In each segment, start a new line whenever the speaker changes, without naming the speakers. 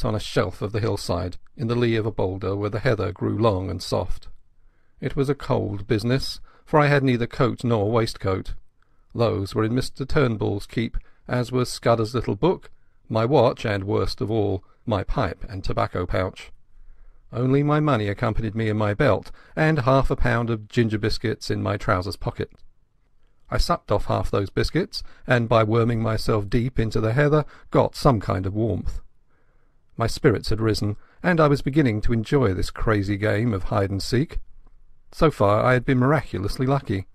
on a shelf of the hillside, in the lee of a boulder where the heather grew long and soft. It was a cold business, for I had neither coat nor waistcoat. Those were in Mr. Turnbull's keep, as was Scudder's little book, my watch, and, worst of all, my pipe and tobacco pouch. Only my money accompanied me in my belt, and half a pound of ginger biscuits in my trousers pocket. I supped off half those biscuits, and by worming myself deep into the heather got some kind of warmth. My spirits had risen, and I was beginning to enjoy this crazy game of hide-and-seek. So far I had been miraculously lucky.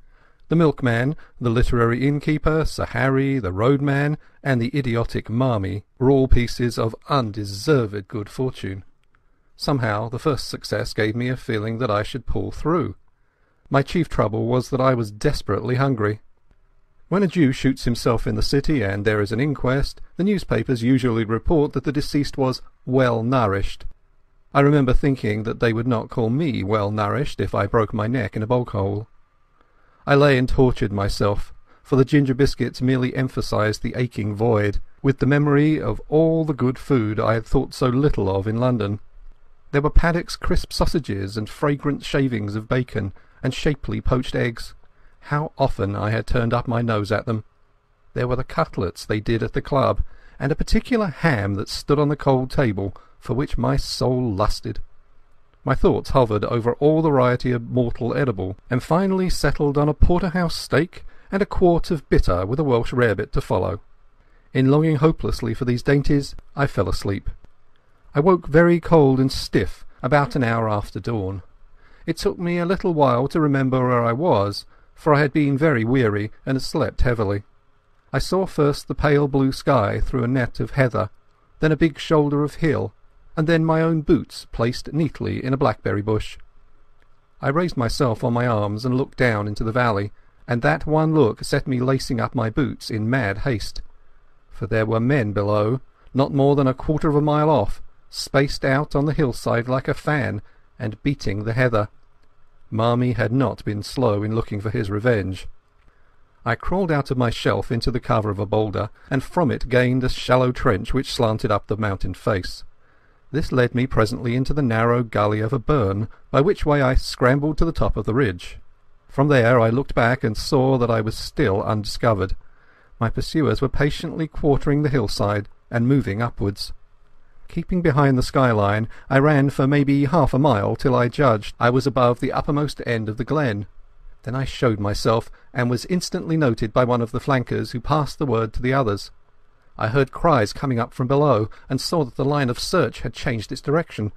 The milkman, the literary innkeeper, Sir Harry, the roadman, and the idiotic Marmee were all pieces of undeserved good fortune. Somehow the first success gave me a feeling that I should pull through. My chief trouble was that I was desperately hungry. When a Jew shoots himself in the city and there is an inquest, the newspapers usually report that the deceased was well nourished. I remember thinking that they would not call me well nourished if I broke my neck in a bog hole. I lay and tortured myself, for the ginger biscuits merely emphasized the aching void, with the memory of all the good food I had thought so little of in London. There were Paddock's crisp sausages and fragrant shavings of bacon, and shapely poached eggs. How often I had turned up my nose at them. There were the cutlets they did at the club, and a particular ham that stood on the cold table, for which my soul lusted. My thoughts hovered over all the variety of mortal edible, and finally settled on a porterhouse steak and a quart of bitter with a Welsh rarebit to follow. In longing hopelessly for these dainties, I fell asleep. I woke very cold and stiff about an hour after dawn. It took me a little while to remember where I was, for I had been very weary and had slept heavily. I saw first the pale blue sky through a net of heather, then a big shoulder of hill, and then my own boots placed neatly in a blackberry bush. I raised myself on my arms and looked down into the valley, and that one look set me lacing up my boots in mad haste. For there were men below, not more than a quarter of a mile off, spaced out on the hillside like a fan, and beating the heather. Marmee had not been slow in looking for his revenge. I crawled out of my shelf into the cover of a boulder, and from it gained a shallow trench which slanted up the mountain face. This led me presently into the narrow gully of a burn, by which way I scrambled to the top of the ridge. From there I looked back and saw that I was still undiscovered. My pursuers were patiently quartering the hillside and moving upwards. Keeping behind the skyline, I ran for maybe half a mile till I judged I was above the uppermost end of the glen. Then I showed myself, and was instantly noted by one of the flankers, who passed the word to the others. I heard cries coming up from below, and saw that the line of search had changed its direction.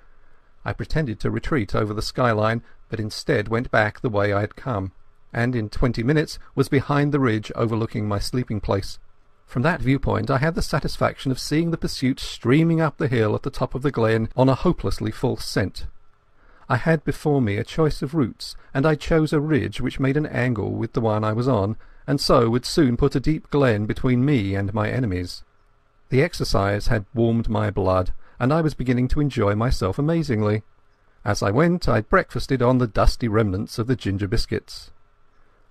I pretended to retreat over the skyline, but instead went back the way I had come, and in 20 minutes was behind the ridge overlooking my sleeping place. From that viewpoint I had the satisfaction of seeing the pursuit streaming up the hill at the top of the glen on a hopelessly false scent. I had before me a choice of routes, and I chose a ridge which made an angle with the one I was on, and so would soon put a deep glen between me and my enemies. The exercise had warmed my blood, and I was beginning to enjoy myself amazingly. As I went I breakfasted on the dusty remnants of the ginger biscuits.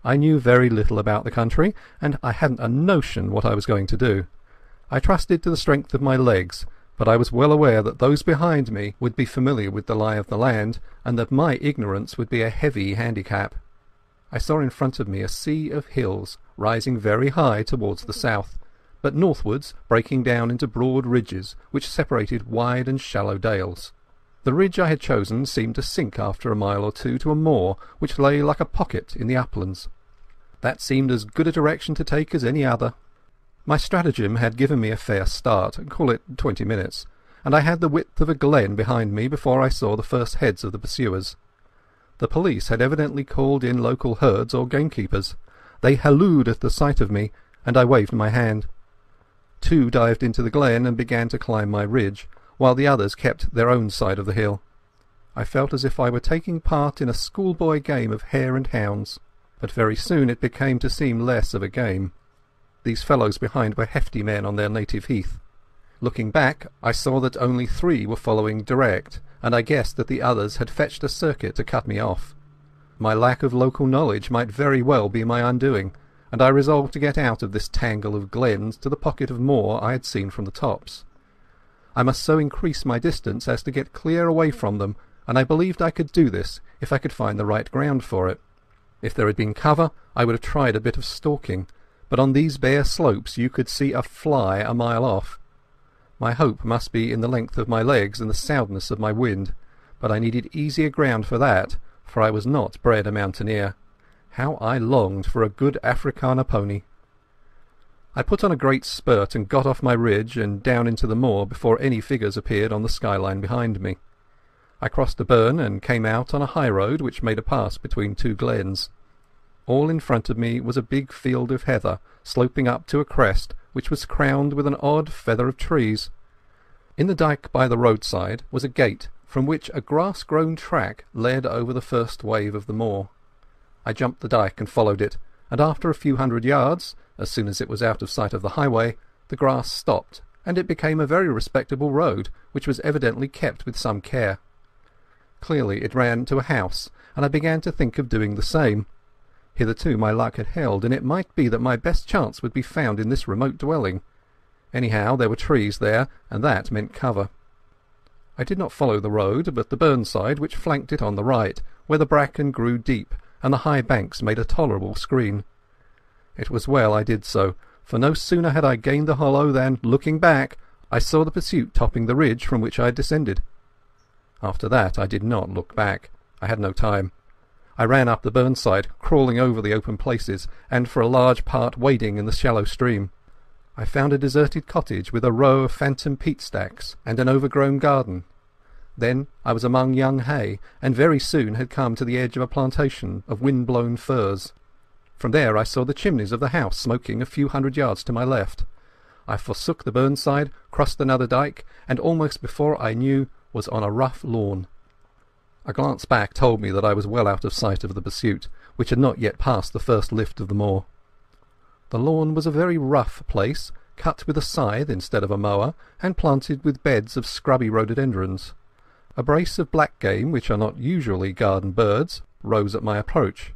I knew very little about the country, and I hadn't a notion what I was going to do. I trusted to the strength of my legs, but I was well aware that those behind me would be familiar with the lie of the land, and that my ignorance would be a heavy handicap. I saw in front of me a sea of hills, rising very high towards the south, but northwards breaking down into broad ridges which separated wide and shallow dales. The ridge I had chosen seemed to sink after a mile or two to a moor which lay like a pocket in the uplands. That seemed as good a direction to take as any other. My stratagem had given me a fair start, call it 20 minutes, and I had the width of a glen behind me before I saw the first heads of the pursuers. The police had evidently called in local herds or gamekeepers. They hallooed at the sight of me, and I waved my hand. Two dived into the glen and began to climb my ridge, while the others kept their own side of the hill. I felt as if I were taking part in a schoolboy game of hare and hounds, but very soon it became to seem less of a game. These fellows behind were hefty men on their native heath. Looking back, I saw that only 3 were following direct, and I guessed that the others had fetched a circuit to cut me off. My lack of local knowledge might very well be my undoing, and I resolved to get out of this tangle of glens to the pocket of moor I had seen from the tops. I must so increase my distance as to get clear away from them, and I believed I could do this if I could find the right ground for it. If there had been cover, I would have tried a bit of stalking, but on these bare slopes you could see a fly a mile off. My hope must be in the length of my legs and the soundness of my wind, but I needed easier ground for that, for I was not bred a mountaineer. How I longed for a good Afrikaner pony! I put on a great spurt and got off my ridge and down into the moor before any figures appeared on the skyline behind me. I crossed a burn and came out on a high road which made a pass between two glens. All in front of me was a big field of heather sloping up to a crest which was crowned with an odd feather of trees. In the dyke by the roadside was a gate from which a grass-grown track led over the first wave of the moor. I jumped the dyke and followed it, and after a few hundred yards, as soon as it was out of sight of the highway, the grass stopped, and it became a very respectable road, which was evidently kept with some care. Clearly it ran to a house, and I began to think of doing the same. Hitherto my luck had held, and it might be that my best chance would be found in this remote dwelling. Anyhow, there were trees there, and that meant cover. I did not follow the road, but the burnside which flanked it on the right, where the bracken grew deep, and the high banks made a tolerable screen. It was well I did so, for no sooner had I gained the hollow than, looking back, I saw the pursuit topping the ridge from which I had descended. After that I did not look back. I had no time. I ran up the burnside, crawling over the open places, and for a large part wading in the shallow stream. I found a deserted cottage with a row of phantom peat stacks and an overgrown garden. Then I was among young hay, and very soon had come to the edge of a plantation of wind-blown firs. From there I saw the chimneys of the house smoking a few hundred yards to my left. I forsook the burnside, crossed another dyke, and almost before I knew was on a rough lawn. A glance back told me that I was well out of sight of the pursuit, which had not yet passed the first lift of the moor. The lawn was a very rough place, cut with a scythe instead of a mower, and planted with beds of scrubby rhododendrons. A brace of black game, which are not usually garden birds, rose at my approach.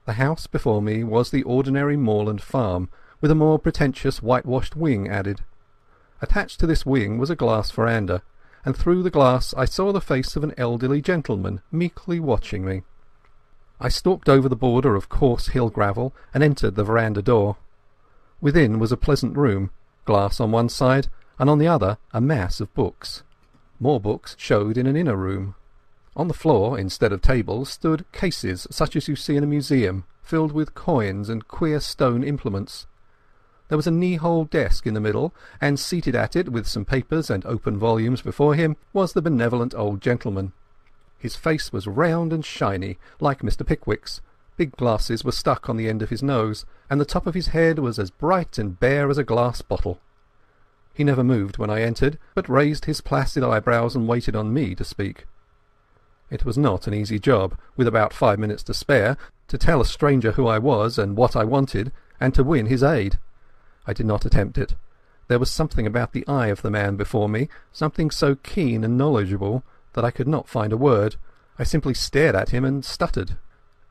The house before me was the ordinary moorland farm, with a more pretentious whitewashed wing added. Attached to this wing was a glass verandah, and through the glass I saw the face of an elderly gentleman meekly watching me. I stalked over the border of coarse hill gravel and entered the verandah door. Within was a pleasant room, glass on one side, and on the other a mass of books. More books showed in an inner room. On the floor, instead of tables, stood cases such as you see in a museum, filled with coins and queer stone implements. There was a knee-hole desk in the middle, and seated at it, with some papers and open volumes before him, was the benevolent old gentleman. His face was round and shiny, like Mr. Pickwick's. Big glasses were stuck on the end of his nose, and the top of his head was as bright and bare as a glass bottle. He never moved when I entered, but raised his placid eyebrows and waited on me to speak. It was not an easy job, with about 5 minutes to spare, to tell a stranger who I was and what I wanted, and to win his aid. I did not attempt it. There was something about the eye of the man before me, something so keen and knowledgeable, that I could not find a word. I simply stared at him and stuttered.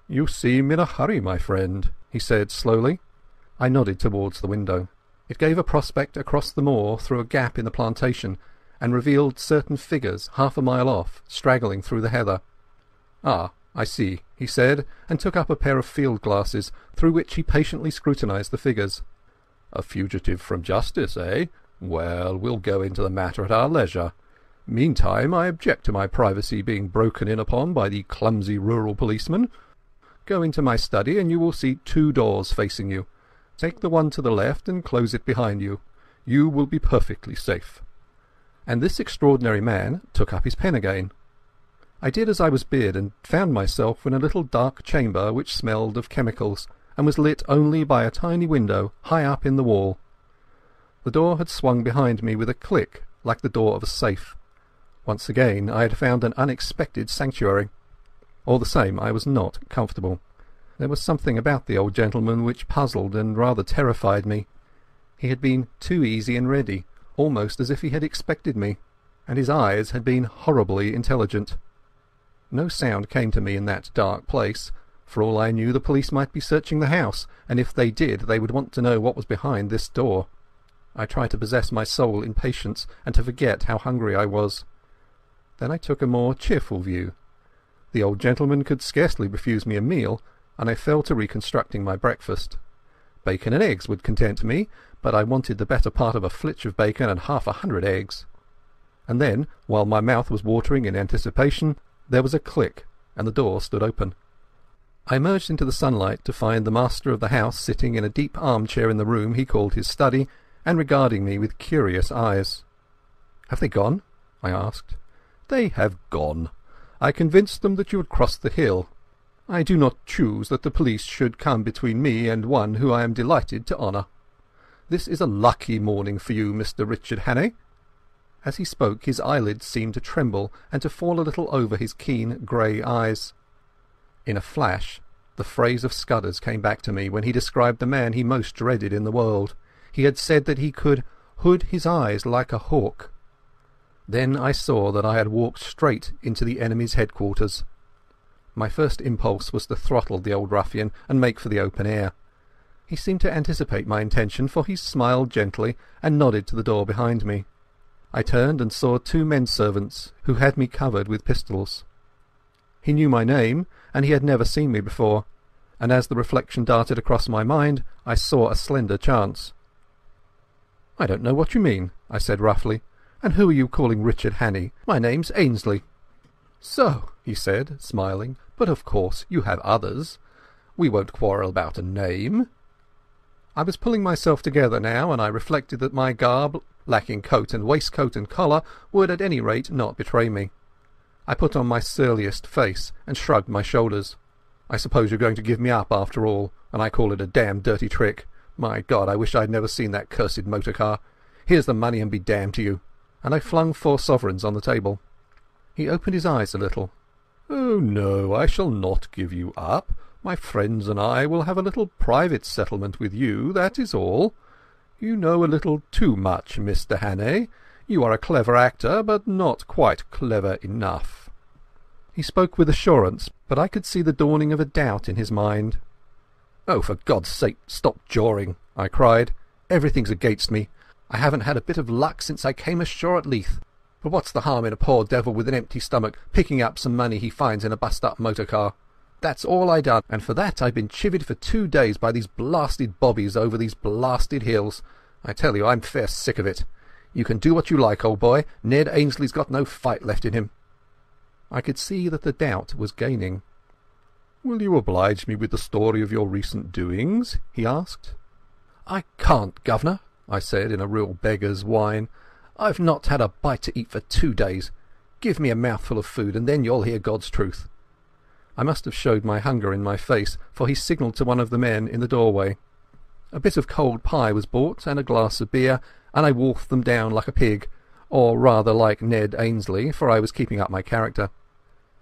"You seem in a hurry, my friend," he said slowly. I nodded towards the window. It gave a prospect across the moor through a gap in the plantation, and revealed certain figures half a mile off, straggling through the heather. "Ah, I see," he said, and took up a pair of field glasses, through which he patiently scrutinized the figures. "A fugitive from justice, eh? Well, we'll go into the matter at our leisure. Meantime, I object to my privacy being broken in upon by the clumsy rural policeman. Go into my study and you will see 2 doors facing you. Take the one to the left and close it behind you. You will be perfectly safe." And this extraordinary man took up his pen again. I did as I was bid, and found myself in a little dark chamber which smelled of chemicals, and was lit only by a tiny window high up in the wall. The door had swung behind me with a click like the door of a safe. Once again I had found an unexpected sanctuary. All the same, I was not comfortable. There was something about the old gentleman which puzzled and rather terrified me. He had been too easy and ready, almost as if he had expected me, and his eyes had been horribly intelligent. No sound came to me in that dark place. For all I knew, the police might be searching the house, and if they did, they would want to know what was behind this door. I tried to possess my soul in patience and to forget how hungry I was. Then I took a more cheerful view. The old gentleman could scarcely refuse me a meal, and I fell to reconstructing my breakfast. Bacon and eggs would content me, but I wanted the better part of a flitch of bacon and 100 eggs. And then, while my mouth was watering in anticipation, there was a click, and the door stood open. I emerged into the sunlight to find the master of the house sitting in a deep armchair in the room he called his study, and regarding me with curious eyes. "Have they gone?" I asked. "They have gone. I convinced them that you had crossed the hill. I do not choose that the police should come between me and one who I am delighted to honour. This is a lucky morning for you, Mr. Richard Hannay." As he spoke his eyelids seemed to tremble and to fall a little over his keen grey eyes. In a flash the phrase of Scudder's came back to me when he described the man he most dreaded in the world. He had said that he could hood his eyes like a hawk. Then I saw that I had walked straight into the enemy's headquarters. My first impulse was to throttle the old ruffian and make for the open air. He seemed to anticipate my intention, for he smiled gently and nodded to the door behind me. I turned and saw 2 men-servants who had me covered with pistols. He knew my name, and he had never seen me before, and as the reflection darted across my mind I saw a slender chance. "I don't know what you mean," I said roughly. "And who are you calling Richard Hannay? My name's Ainslie." "So," he said, smiling, "but of course you have others. We won't quarrel about a name." I was pulling myself together now, and I reflected that my garb, lacking coat and waistcoat and collar, would at any rate not betray me. I put on my surliest face and shrugged my shoulders. "I suppose you're going to give me up after all, and I call it a damned dirty trick. My God, I wish I'd never seen that cursed motor car. Here's the money and be damned to you." And I flung 4 sovereigns on the table. He opened his eyes a little. "Oh no, I shall not give you up. My friends and I will have a little private settlement with you, that is all. You know a little too much, Mr. Hannay. You are a clever actor, but not quite clever enough." He spoke with assurance, but I could see the dawning of a doubt in his mind. "Oh, for God's sake, stop jawing," I cried. "Everything's against me. I haven't had a bit of luck since I came ashore at Leith. But what's the harm in a poor devil with an empty stomach picking up some money he finds in a bust-up motor car? That's all I done, and for that I've been chivied for 2 days by these blasted bobbies over these blasted hills. I tell you, I'm fair sick of it. You can do what you like, old boy. Ned Ainslie's got no fight left in him." I could see that the doubt was gaining. "Will you oblige me with the story of your recent doings?" he asked. "I can't, governor," I said in a real beggar's whine. "I've not had a bite to eat for 2 days. Give me a mouthful of food and then you'll hear God's truth." I must have showed my hunger in my face, for he signalled to one of the men in the doorway. A bit of cold pie was bought and a glass of beer, and I wolfed them down like a pig, or rather like Ned Ainslie, for I was keeping up my character.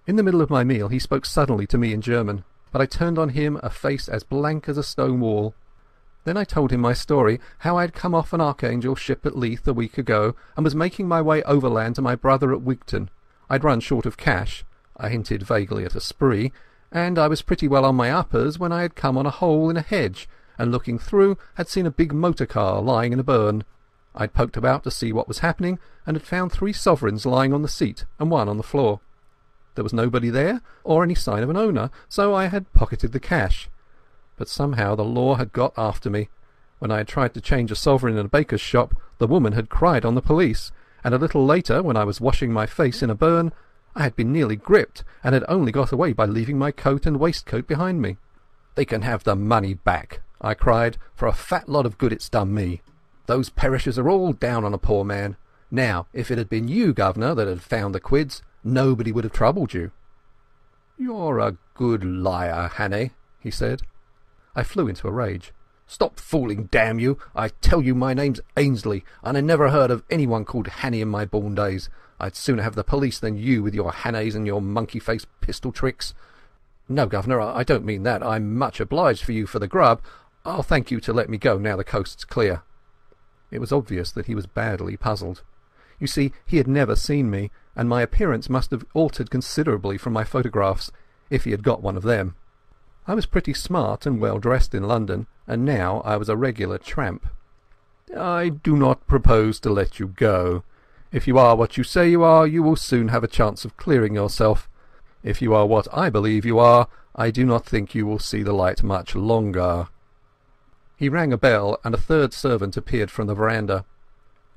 In the middle of my meal he spoke suddenly to me in German, but I turned on him a face as blank as a stone wall. Then I told him my story, how I had come off an Archangel ship at Leith a week ago and was making my way overland to my brother at Wigton. I'd run short of cash, I hinted vaguely at a spree, and I was pretty well on my uppers when I had come on a hole in a hedge, and looking through had seen a big motor car lying in a burn. I'd poked about to see what was happening, and had found 3 sovereigns lying on the seat and 1 on the floor. There was nobody there, or any sign of an owner, so I had pocketed the cash. But somehow the law had got after me. When I had tried to change a sovereign in a baker's shop, the woman had cried on the police, and a little later, when I was washing my face in a burn, I had been nearly gripped, and had only got away by leaving my coat and waistcoat behind me. "They can have the money back," I cried, "for a fat lot of good it's done me. Those perishers are all down on a poor man. Now, if it had been you, governor, that had found the quids, nobody would have troubled you." "You're a good liar, Hannay," he said. I flew into a rage. "Stop fooling, damn you! I tell you my name's Ainslie, and I never heard of anyone called Hannay in my born days. I'd sooner have the police than you with your Hannays and your monkey-faced pistol tricks. No, governor, I don't mean that. I'm much obliged for you for the grub. I'll thank you to let me go now the coast's clear." It was obvious that he was badly puzzled. You see, he had never seen me, and my appearance must have altered considerably from my photographs, if he had got one of them. I was pretty smart and well dressed in London, and now I was a regular tramp. I do not propose to let you go. If you are what you say you are, you will soon have a chance of clearing yourself. If you are what I believe you are, I do not think you will see the light much longer." He rang a bell, and a third servant appeared from the veranda.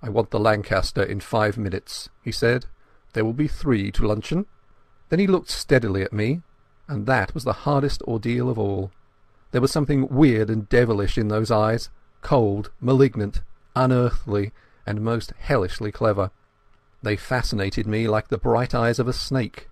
"I want the Lancaster in 5 minutes," he said. "There will be 3 to luncheon." Then he looked steadily at me, and that was the hardest ordeal of all. There was something weird and devilish in those eyes, cold, malignant, unearthly, and most hellishly clever. They fascinated me like the bright eyes of a snake.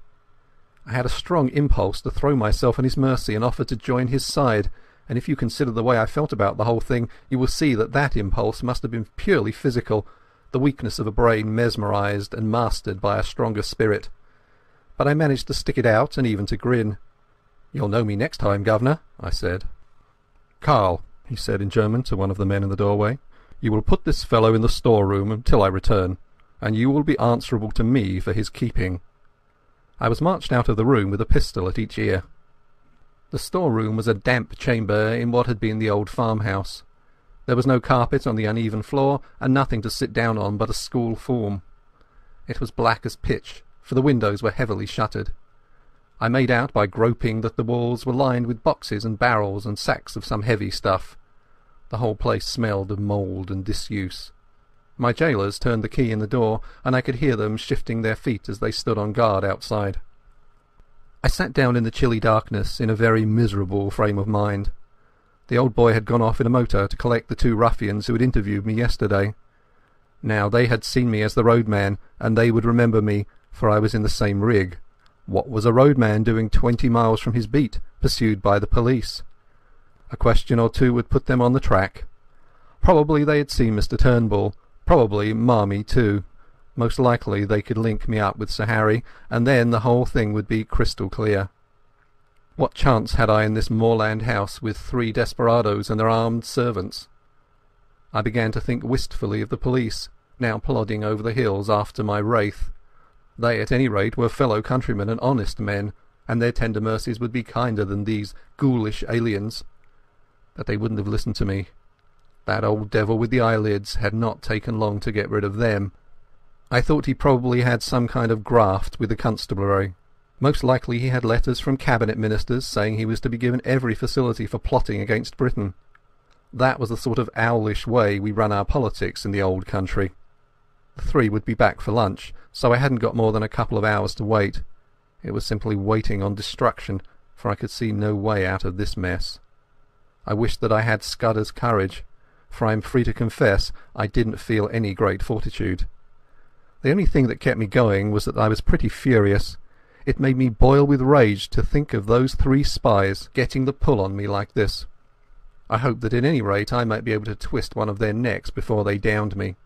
I had a strong impulse to throw myself on his mercy and offer to join his side, and if you consider the way I felt about the whole thing, you will see that that impulse must have been purely physical, the weakness of a brain mesmerized and mastered by a stronger spirit. But I managed to stick it out and even to grin. "You'll know me next time, Governor," I said. "Carl," he said in German to one of the men in the doorway, "you will put this fellow in the storeroom until I return, and you will be answerable to me for his keeping." I was marched out of the room with a pistol at each ear. The storeroom was a damp chamber in what had been the old farmhouse. There was no carpet on the uneven floor, and nothing to sit down on but a school form. It was black as pitch, for the windows were heavily shuttered. I made out by groping that the walls were lined with boxes and barrels and sacks of some heavy stuff. The whole place smelled of mould and disuse. My jailers turned the key in the door, and I could hear them shifting their feet as they stood on guard outside. I sat down in the chilly darkness in a very miserable frame of mind. The old boy had gone off in a motor to collect the 2 ruffians who had interviewed me yesterday. Now they had seen me as the roadman, and they would remember me, for I was in the same rig. What was a roadman doing 20 miles from his beat, pursued by the police? A question or 2 would put them on the track. Probably they had seen Mr. Turnbull, probably Marmee too. Most likely they could link me up with Sir Harry, and then the whole thing would be crystal clear. What chance had I in this moorland house with 3 desperadoes and their armed servants? I began to think wistfully of the police, now plodding over the hills after my wraith. They, at any rate, were fellow countrymen and honest men, and their tender mercies would be kinder than these ghoulish aliens. But they wouldn't have listened to me. That old devil with the eyelids had not taken long to get rid of them. I thought he probably had some kind of graft with the constabulary. Most likely he had letters from cabinet ministers saying he was to be given every facility for plotting against Britain. That was the sort of owlish way we run our politics in the old country. The 3 would be back for lunch, so I hadn't got more than a couple of hours to wait. It was simply waiting on destruction, for I could see no way out of this mess. I wished that I had Scudder's courage, for I am free to confess I didn't feel any great fortitude. The only thing that kept me going was that I was pretty furious. It made me boil with rage to think of those 3 spies getting the pull on me like this. I hoped that at any rate I might be able to twist one of their necks before they downed me.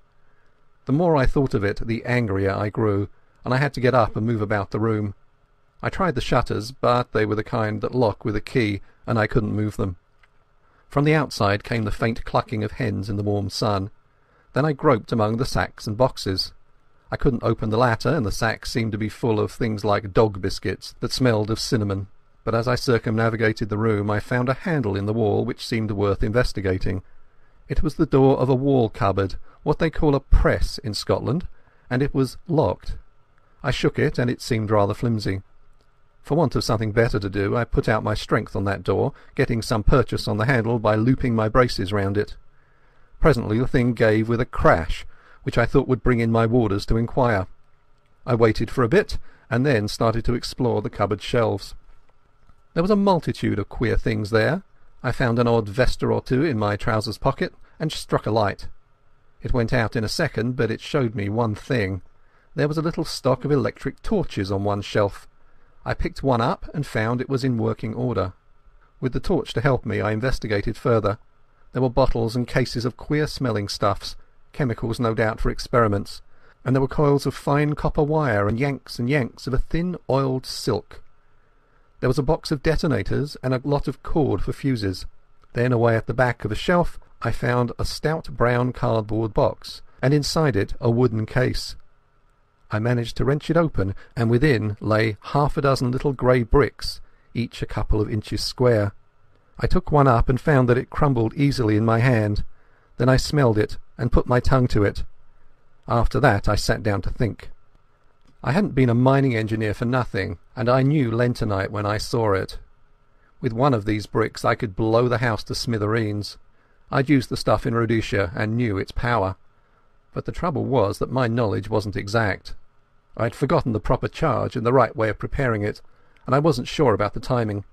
The more I thought of it, the angrier I grew, and I had to get up and move about the room. I tried the shutters, but they were the kind that lock with a key, and I couldn't move them. From the outside came the faint clucking of hens in the warm sun. Then I groped among the sacks and boxes. I couldn't open the latter, and the sacks seemed to be full of things like dog biscuits that smelled of cinnamon. But as I circumnavigated the room I found a handle in the wall which seemed worth investigating. It was the door of a wall cupboard, what they call a press in Scotland, and it was locked. I shook it, and it seemed rather flimsy. For want of something better to do, I put out my strength on that door, getting some purchase on the handle by looping my braces round it. Presently the thing gave with a crash, which I thought would bring in my warders to inquire. I waited for a bit, and then started to explore the cupboard shelves. There was a multitude of queer things there. I found an odd vesta or 2 in my trousers pocket, and struck a light. It went out in a second, but it showed me one thing. There was a little stock of electric torches on one shelf. I picked one up and found it was in working order. With the torch to help me I investigated further. There were bottles and cases of queer-smelling stuffs, chemicals no doubt for experiments, and there were coils of fine copper wire and yanks of a thin oiled silk. There was a box of detonators and a lot of cord for fuses. Then away at the back of a shelf I found a stout brown cardboard box, and inside it a wooden case. I managed to wrench it open, and within lay 6 little grey bricks, each a couple of inches square. I took one up and found that it crumbled easily in my hand. Then I smelled it, and put my tongue to it. After that I sat down to think. I hadn't been a mining engineer for nothing, and I knew lentonite when I saw it. With one of these bricks I could blow the house to smithereens. I'd used the stuff in Rhodesia and knew its power. But the trouble was that my knowledge wasn't exact. I'd forgotten the proper charge and the right way of preparing it, and I wasn't sure about the timing.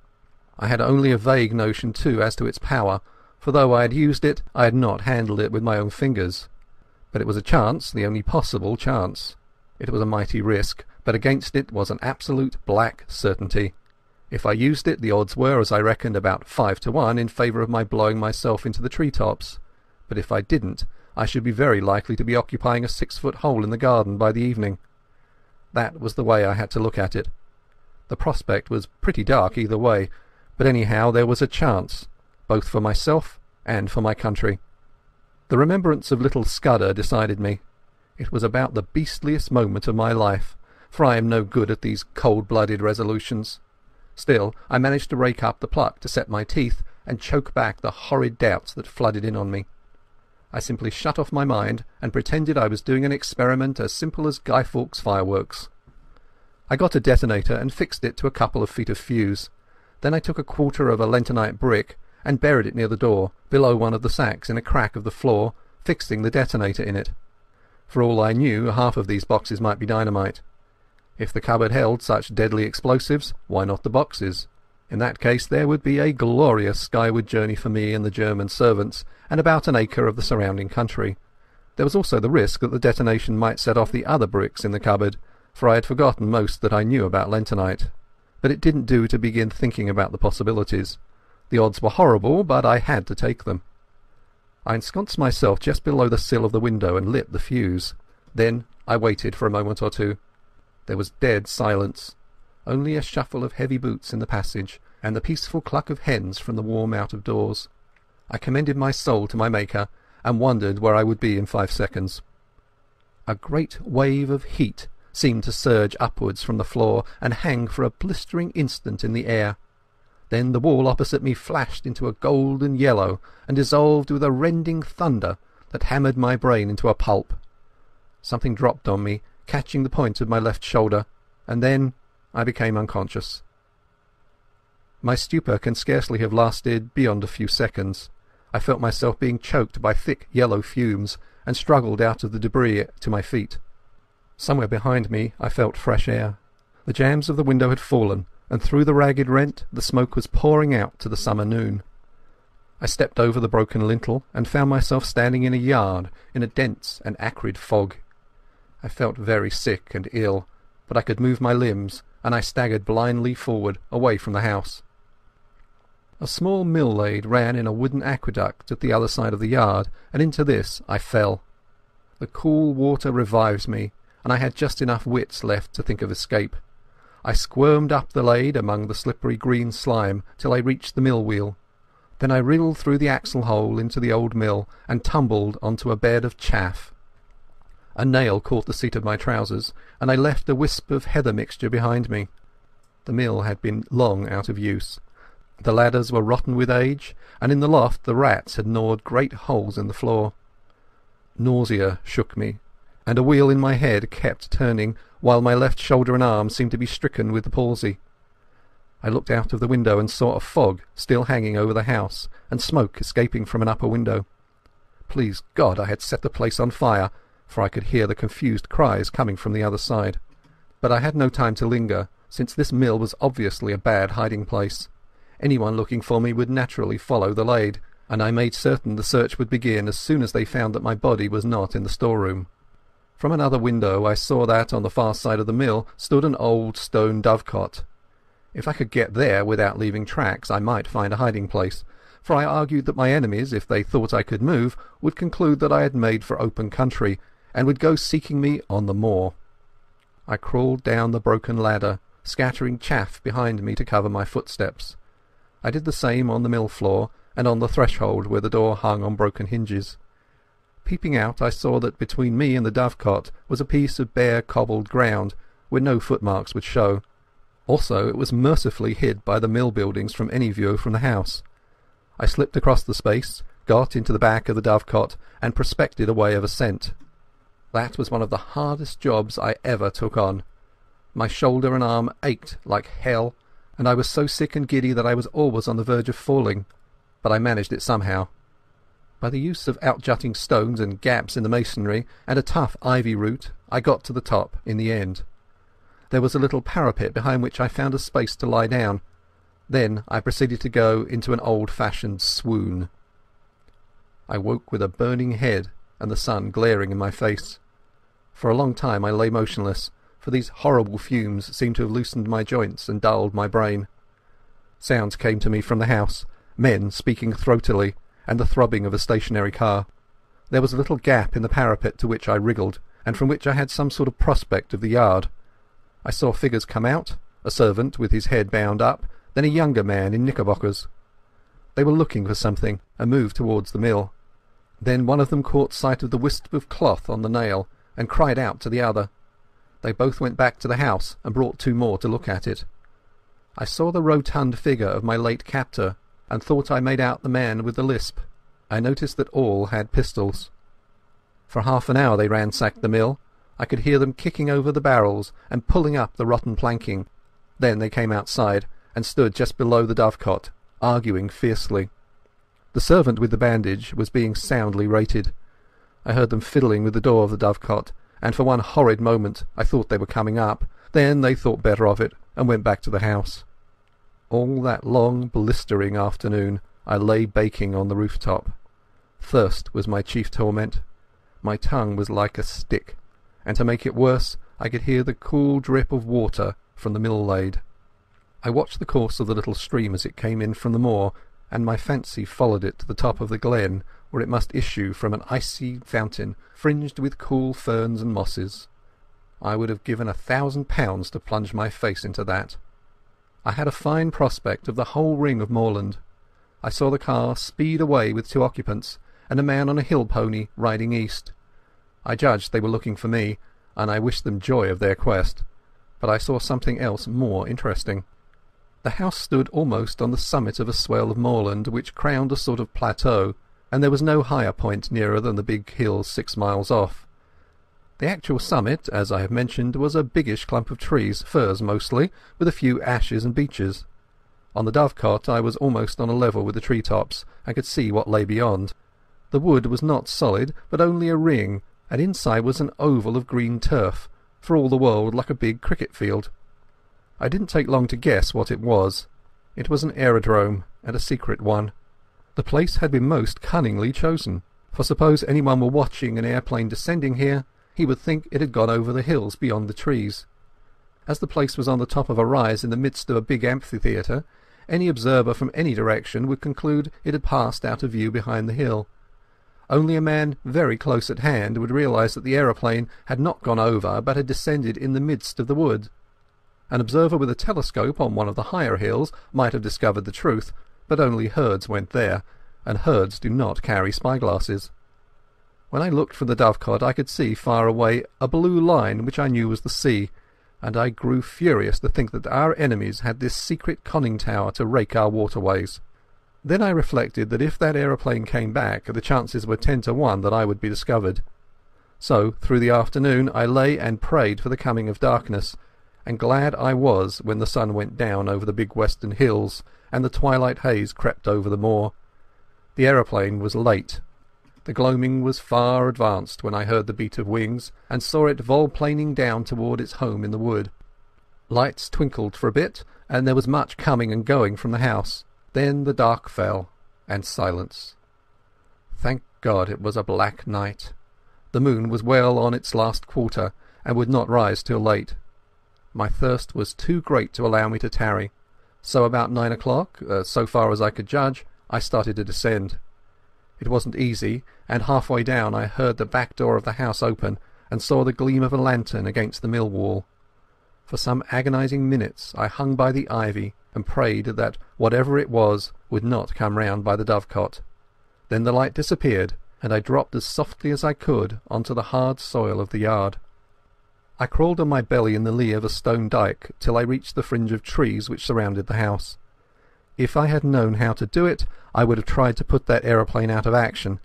I had only a vague notion too as to its power, for though I had used it, I had not handled it with my own fingers. But it was a chance, the only possible chance. It was a mighty risk, but against it was an absolute black certainty. If I used it, the odds were, as I reckoned, about 5-1 in favour of my blowing myself into the tree-tops. But if I didn't, I should be very likely to be occupying a 6-foot hole in the garden by the evening. That was the way I had to look at it. The prospect was pretty dark either way, but anyhow there was a chance, both for myself and for my country. The remembrance of little Scudder decided me. It was about the beastliest moment of my life, for I am no good at these cold-blooded resolutions. Still, I managed to rake up the pluck to set my teeth and choke back the horrid doubts that flooded in on me. I simply shut off my mind and pretended I was doing an experiment as simple as Guy Fawkes fireworks. I got a detonator and fixed it to a couple of feet of fuse. Then I took a quarter of a lentonite brick and buried it near the door, below one of the sacks in a crack of the floor, fixing the detonator in it. For all I knew, half of these boxes might be dynamite. If the cupboard held such deadly explosives, why not the boxes? In that case there would be a glorious skyward journey for me and the German servants, and about an acre of the surrounding country. There was also the risk that the detonation might set off the other bricks in the cupboard, for I had forgotten most that I knew about lentonite. But it didn't do to begin thinking about the possibilities. The odds were horrible, but I had to take them. I ensconced myself just below the sill of the window and lit the fuse. Then I waited for a moment or two. There was dead silence, only a shuffle of heavy boots in the passage, and the peaceful cluck of hens from the warm out-of-doors. I commended my soul to my Maker, and wondered where I would be in 5 seconds. A great wave of heat seemed to surge upwards from the floor and hang for a blistering instant in the air. Then the wall opposite me flashed into a golden yellow and dissolved with a rending thunder that hammered my brain into a pulp. Something dropped on me, catching the point of my left shoulder, and then I became unconscious. My stupor can scarcely have lasted beyond a few seconds. I felt myself being choked by thick yellow fumes, and struggled out of the debris to my feet. Somewhere behind me I felt fresh air. The jambs of the window had fallen, and through the ragged rent the smoke was pouring out to the summer noon. I stepped over the broken lintel, and found myself standing in a yard in a dense and acrid fog. I felt very sick and ill, but I could move my limbs, and I staggered blindly forward, away from the house. A small mill lade ran in a wooden aqueduct at the other side of the yard, and into this I fell. The cool water revived me, and I had just enough wits left to think of escape. I squirmed up the lade among the slippery green slime till I reached the mill wheel. Then I wriggled through the axle hole into the old mill and tumbled onto a bed of chaff. A nail caught the seat of my trousers, and I left a wisp of heather mixture behind me. The mill had been long out of use. The ladders were rotten with age, and in the loft the rats had gnawed great holes in the floor. Nausea shook me, and a wheel in my head kept turning, while my left shoulder and arm seemed to be stricken with the palsy. I looked out of the window and saw a fog still hanging over the house, and smoke escaping from an upper window. Please God I had set the place on fire, for I could hear the confused cries coming from the other side. But I had no time to linger, since this mill was obviously a bad hiding place. Anyone looking for me would naturally follow the lade, and I made certain the search would begin as soon as they found that my body was not in the storeroom. From another window I saw that on the far side of the mill stood an old stone dovecot. If I could get there without leaving tracks I might find a hiding place, for I argued that my enemies, if they thought I could move, would conclude that I had made for open country, and would go seeking me on the moor. I crawled down the broken ladder, scattering chaff behind me to cover my footsteps. I did the same on the mill floor, and on the threshold where the door hung on broken hinges. Peeping out I saw that between me and the dovecot was a piece of bare cobbled ground, where no footmarks would show. Also it was mercifully hid by the mill buildings from any view from the house. I slipped across the space, got into the back of the dovecot and prospected a way of ascent. That was one of the hardest jobs I ever took on. My shoulder and arm ached like hell, and I was so sick and giddy that I was always on the verge of falling, but I managed it somehow. By the use of outjutting stones and gaps in the masonry and a tough ivy root, I got to the top in the end. There was a little parapet behind which I found a space to lie down. Then I proceeded to go into an old-fashioned swoon. I woke with a burning head and the sun glaring in my face. For a long time I lay motionless, for these horrible fumes seemed to have loosened my joints and dulled my brain. Sounds came to me from the house, men speaking throatily, and the throbbing of a stationary car. There was a little gap in the parapet to which I wriggled, and from which I had some sort of prospect of the yard. I saw figures come out, a servant with his head bound up, then a younger man in knickerbockers. They were looking for something, and moved towards the mill. Then one of them caught sight of the wisp of cloth on the nail, and cried out to the other. They both went back to the house, and brought two more to look at it. I saw the rotund figure of my late captor, and thought I made out the man with the lisp. I noticed that all had pistols. For half an hour they ransacked the mill. I could hear them kicking over the barrels and pulling up the rotten planking. Then they came outside, and stood just below the dovecot, arguing fiercely. The servant with the bandage was being soundly rated. I heard them fiddling with the door of the dovecot, and for one horrid moment I thought they were coming up. Then they thought better of it, and went back to the house. All that long, blistering afternoon I lay baking on the rooftop. Thirst was my chief torment. My tongue was like a stick, and to make it worse I could hear the cool drip of water from the mill lade. I watched the course of the little stream as it came in from the moor, and my fancy followed it to the top of the glen, where it must issue from an icy fountain fringed with cool ferns and mosses. I would have given £1,000 to plunge my face into that. I had a fine prospect of the whole ring of moorland. I saw the car speed away with two occupants, and a man on a hill pony riding east. I judged they were looking for me, and I wished them joy of their quest. But I saw something else more interesting. The house stood almost on the summit of a swell of moorland which crowned a sort of plateau, and there was no higher point nearer than the big hills 6 miles off. The actual summit, as I have mentioned, was a biggish clump of trees, firs mostly, with a few ashes and beeches. On the dovecot I was almost on a level with the tree-tops, and could see what lay beyond. The wood was not solid, but only a ring, and inside was an oval of green turf, for all the world like a big cricket field. I didn't take long to guess what it was. It was an aerodrome, and a secret one. The place had been most cunningly chosen, for suppose anyone were watching an airplane descending here, he would think it had gone over the hills beyond the trees. As the place was on the top of a rise in the midst of a big amphitheatre, any observer from any direction would conclude it had passed out of view behind the hill. Only a man very close at hand would realize that the aeroplane had not gone over but had descended in the midst of the wood. An observer with a telescope on one of the higher hills might have discovered the truth, but only herds went there, and herds do not carry spyglasses. When I looked from the dovecot I could see far away a blue line which I knew was the sea, and I grew furious to think that our enemies had this secret conning tower to rake our waterways. Then I reflected that if that aeroplane came back, the chances were 10 to 1 that I would be discovered. So through the afternoon I lay and prayed for the coming of darkness, and glad I was when the sun went down over the big western hills and the twilight haze crept over the moor. The aeroplane was late. The gloaming was far advanced when I heard the beat of wings, and saw it volplaning down toward its home in the wood. Lights twinkled for a bit, and there was much coming and going from the house. Then the dark fell, and silence. Thank God it was a black night. The moon was well on its last quarter, and would not rise till late. My thirst was too great to allow me to tarry, so about 9 o'clock, so far as I could judge, I started to descend. It wasn't easy, and halfway down I heard the back door of the house open, and saw the gleam of a lantern against the mill wall. For some agonizing minutes I hung by the ivy and prayed that whatever it was would not come round by the dovecot. Then the light disappeared, and I dropped as softly as I could onto the hard soil of the yard. I crawled on my belly in the lee of a stone dyke till I reached the fringe of trees which surrounded the house. If I had known how to do it, I would have tried to put that aeroplane out of action,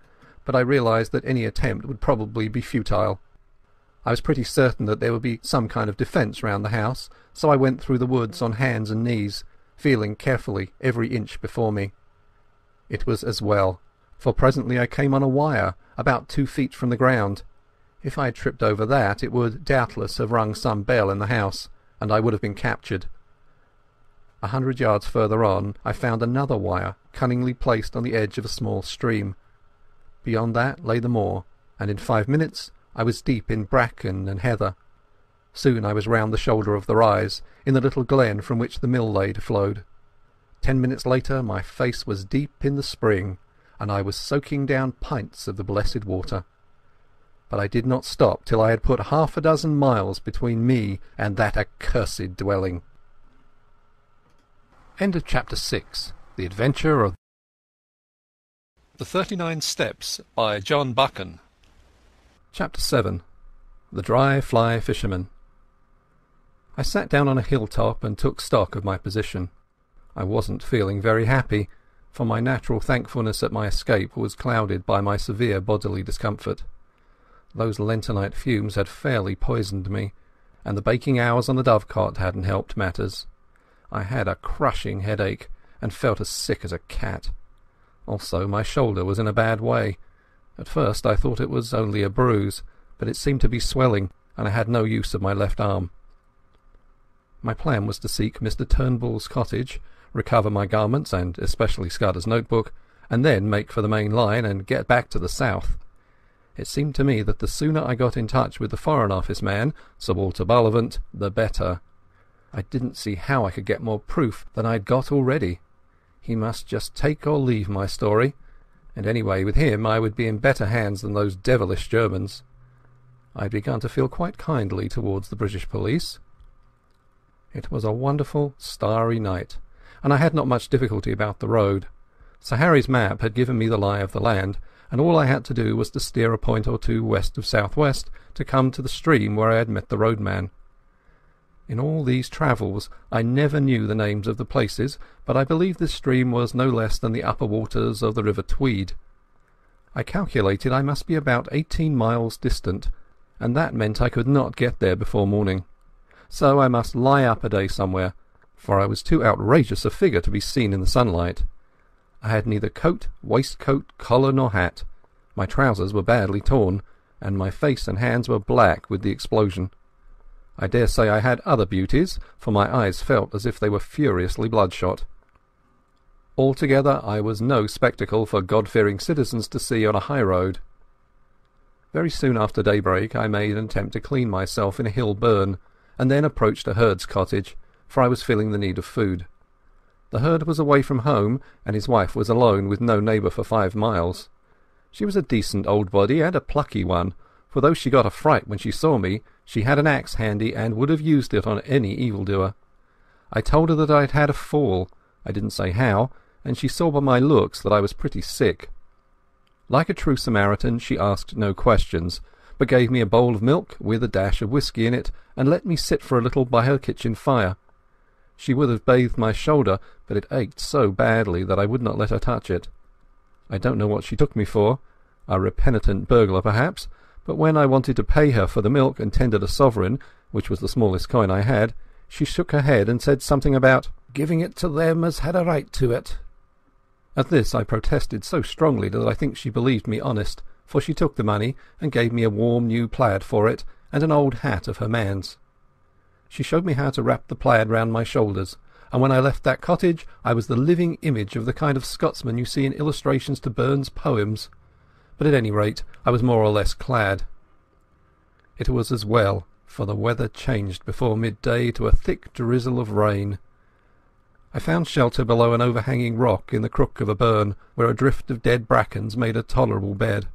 but I realized that any attempt would probably be futile. I was pretty certain that there would be some kind of defence round the house, so I went through the woods on hands and knees, feeling carefully every inch before me. It was as well, for presently I came on a wire about 2 feet from the ground. If I had tripped over that, it would doubtless have rung some bell in the house, and I would have been captured. 100 yards further on I found another wire cunningly placed on the edge of a small stream. Beyond that lay the moor, and in 5 minutes I was deep in bracken and heather. Soon I was round the shoulder of the rise, in the little glen from which the mill lade flowed. 10 minutes later my face was deep in the spring, and I was soaking down pints of the blessed water. But I did not stop till I had put 6 miles between me and that accursed dwelling. End of Chapter 6. The Adventure of The 39 Steps by John Buchan. Chapter 7. The Dry Fly Fisherman. I sat down on a hilltop and took stock of my position. I wasn't feeling very happy, for my natural thankfulness at my escape was clouded by my severe bodily discomfort. Those lentonite fumes had fairly poisoned me, and the baking hours on the dovecot hadn't helped matters. I had a crushing headache, and felt as sick as a cat. Also my shoulder was in a bad way. At first I thought it was only a bruise, but it seemed to be swelling, and I had no use of my left arm. My plan was to seek Mr. Turnbull's cottage, recover my garments, and especially Scudder's notebook, and then make for the main line and get back to the south. It seemed to me that the sooner I got in touch with the Foreign Office man, Sir Walter Bullivant, the better. I didn't see how I could get more proof than I'd got already. He must just take or leave my story, and anyway with him I would be in better hands than those devilish Germans. I had begun to feel quite kindly towards the British police. It was a wonderful starry night, and I had not much difficulty about the road. Sir Harry's map had given me the lie of the land, and all I had to do was to steer a point or two west of southwest to come to the stream where I had met the roadman. In all these travels I never knew the names of the places, but I believe this stream was no less than the upper waters of the River Tweed. I calculated I must be about 18 miles distant, and that meant I could not get there before morning. So I must lie up a day somewhere, for I was too outrageous a figure to be seen in the sunlight. I had neither coat, waistcoat, collar nor hat. My trousers were badly torn, and my face and hands were black with the explosion. I dare say I had other beauties, for my eyes felt as if they were furiously bloodshot. Altogether I was no spectacle for God-fearing citizens to see on a high road. Very soon after daybreak I made an attempt to clean myself in a hill burn, and then approached a herd's cottage, for I was feeling the need of food. The herd was away from home, and his wife was alone with no neighbour for 5 miles. She was a decent old body, and a plucky one, for though she got a fright when she saw me, she had an axe handy and would have used it on any evildoer. I told her that I had had a fall. I didn't say how, and she saw by my looks that I was pretty sick. Like a true Samaritan, she asked no questions, but gave me a bowl of milk with a dash of whisky in it, and let me sit for a little by her kitchen fire. She would have bathed my shoulder, but it ached so badly that I would not let her touch it. I don't know what she took me for, a repenitent burglar perhaps, but when I wanted to pay her for the milk and tendered a sovereign, which was the smallest coin I had, she shook her head and said something about giving it to them as had a right to it. At this I protested so strongly that I think she believed me honest, for she took the money and gave me a warm new plaid for it and an old hat of her man's. She showed me how to wrap the plaid round my shoulders, and when I left that cottage I was the living image of the kind of Scotsman you see in illustrations to Burns' poems. But at any rate I was more or less clad. It was as well, for the weather changed before midday to a thick drizzle of rain. I found shelter below an overhanging rock in the crook of a burn, where a drift of dead brackens made a tolerable bed.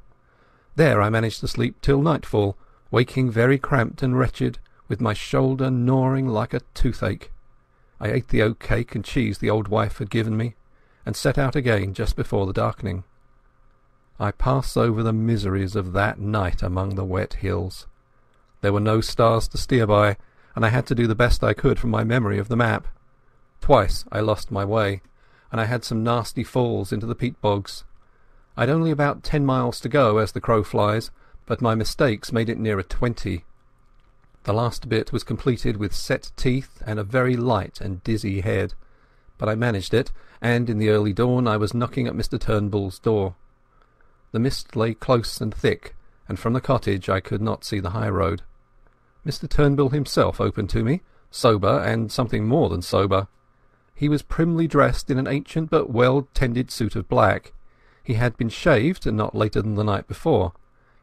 There I managed to sleep till nightfall, waking very cramped and wretched, with my shoulder gnawing like a toothache. I ate the oat cake and cheese the old wife had given me, and set out again just before the darkening. I pass over the miseries of that night among the wet hills. There were no stars to steer by, and I had to do the best I could from my memory of the map. Twice I lost my way. and I had some nasty falls into the peat bogs. I'd only about 10 miles to go as the crow flies, but my mistakes made it nearer 20. The last bit was completed with set teeth and a very light and dizzy head, but I managed it, and in the early dawn I was knocking at Mr. Turnbull's door. The mist lay close and thick, and from the cottage I could not see the high road. Mr. Turnbull himself opened to me, sober and something more than sober. He was primly dressed in an ancient but well-tended suit of black. He had been shaved, not later than the night before.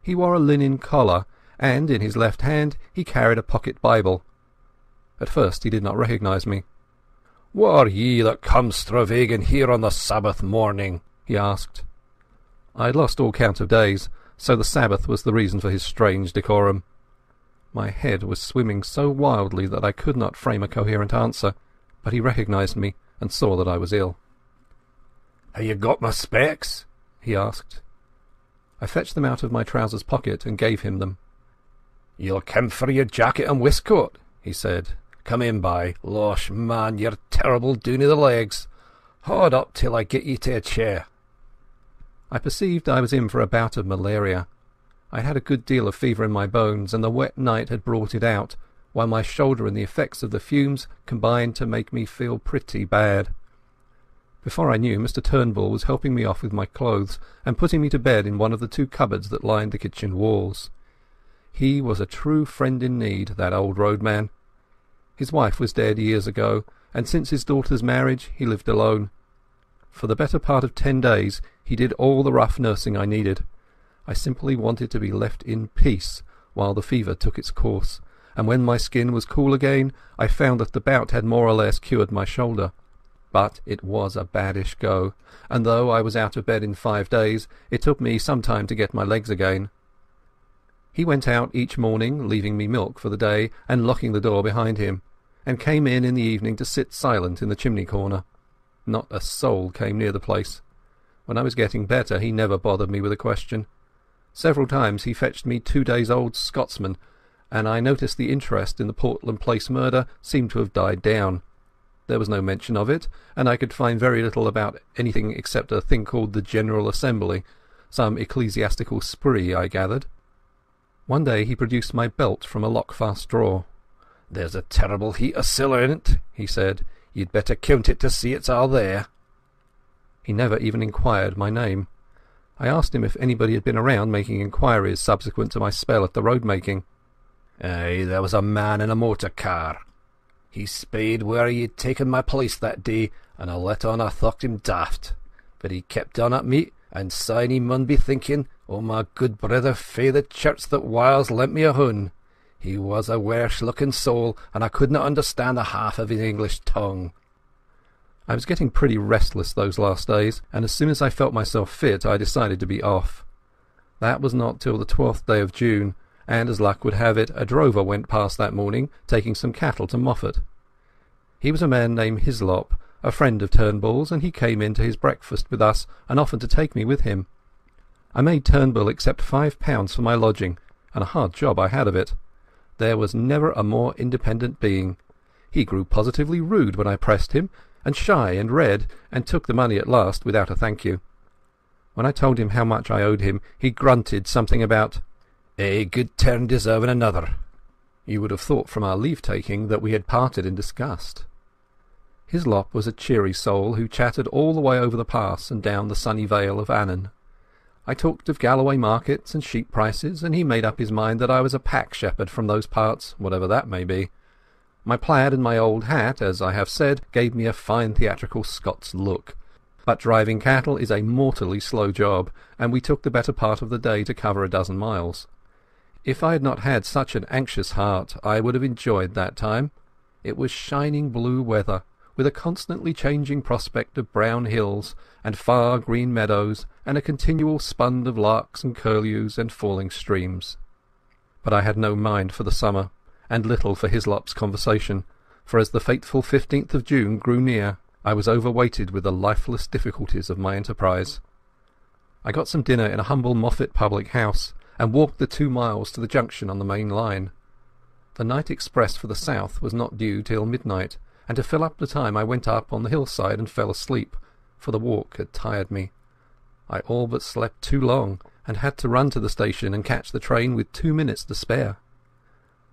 He wore a linen collar, and in his left hand he carried a pocket Bible. At first he did not recognise me. "What are ye that come stravaiging here on the Sabbath morning?" he asked. I had lost all count of days, so the Sabbath was the reason for his strange decorum. My head was swimming so wildly that I could not frame a coherent answer, but he recognised me and saw that I was ill. "Have you got my specs?" he asked. I fetched them out of my trousers pocket and gave him them. "You'll come for your jacket and waistcoat," he said. "Come in by. Losh, man, you're terrible doon i' the legs. Haud up till I get ye to a chair." I perceived I was in for a bout of malaria. I had a good deal of fever in my bones, and the wet night had brought it out, while my shoulder and the effects of the fumes combined to make me feel pretty bad. Before I knew, Mr. Turnbull was helping me off with my clothes and putting me to bed in one of the 2 cupboards that lined the kitchen walls. He was a true friend in need, that old roadman. His wife was dead years ago, and since his daughter's marriage he lived alone. For the better part of 10 days he did all the rough nursing I needed. I simply wanted to be left in peace while the fever took its course, and when my skin was cool again I found that the bout had more or less cured my shoulder. But it was a baddish go, and though I was out of bed in 5 days, it took me some time to get my legs again. He went out each morning, leaving me milk for the day and locking the door behind him, and came in the evening to sit silent in the chimney corner. Not a soul came near the place. When I was getting better he never bothered me with a question. Several times he fetched me 2-days-old Scotsmen, and I noticed the interest in the Portland Place murder seemed to have died down. There was no mention of it, and I could find very little about anything except a thing called the General Assembly, some ecclesiastical spree, I gathered. One day he produced my belt from a lock-fast drawer. "There's a terrible heap of siller in it," he said. "You'd better count it to see it's all there." He never even inquired my name. I asked him if anybody had been around making inquiries subsequent to my spell at the road-making. "Aye, there was a man in a motor car. He sped where he had taken my place that day, and I let on I thocht him daft. But he kept on at me, and syne he mun be thinking, oh my good brother fae the church that whiles lent me a hun. He was a wersh-looking soul, and I could not understand the half of his English tongue." I was getting pretty restless those last days, and as soon as I felt myself fit I decided to be off. That was not till the 12th day of June, and as luck would have it, a drover went past that morning taking some cattle to Moffat. He was a man named Hislop, a friend of Turnbull's, and he came in to his breakfast with us and offered to take me with him. I made Turnbull accept £5 for my lodging, and a hard job I had of it. There was never a more independent being. He grew positively rude when I pressed him, and shy and red, and took the money at last without a thank you. When I told him how much I owed him, he grunted something about "a good turn deserving another." You would have thought from our leave-taking that we had parted in disgust. Hislop was a cheery soul who chattered all the way over the pass and down the sunny vale of Annan. I talked of Galloway markets and sheep prices, and he made up his mind that I was a pack shepherd from those parts, whatever that may be. My plaid and my old hat, as I have said, gave me a fine theatrical Scots look. But driving cattle is a mortally slow job, and we took the better part of the day to cover a dozen miles. If I had not had such an anxious heart, I would have enjoyed that time. It was shining blue weather, with a constantly changing prospect of brown hills and far green meadows, and a continual spund of larks and curlews and falling streams. But I had no mind for the summer, and little for Hislop's conversation, for as the fateful 15th of June grew near, I was overweighted with the lifeless difficulties of my enterprise. I got some dinner in a humble Moffat public house, and walked the 2 miles to the junction on the main line. The night express for the south was not due till midnight, and to fill up the time I went up on the hillside and fell asleep, for the walk had tired me. I all but slept too long, and had to run to the station and catch the train with 2 minutes to spare.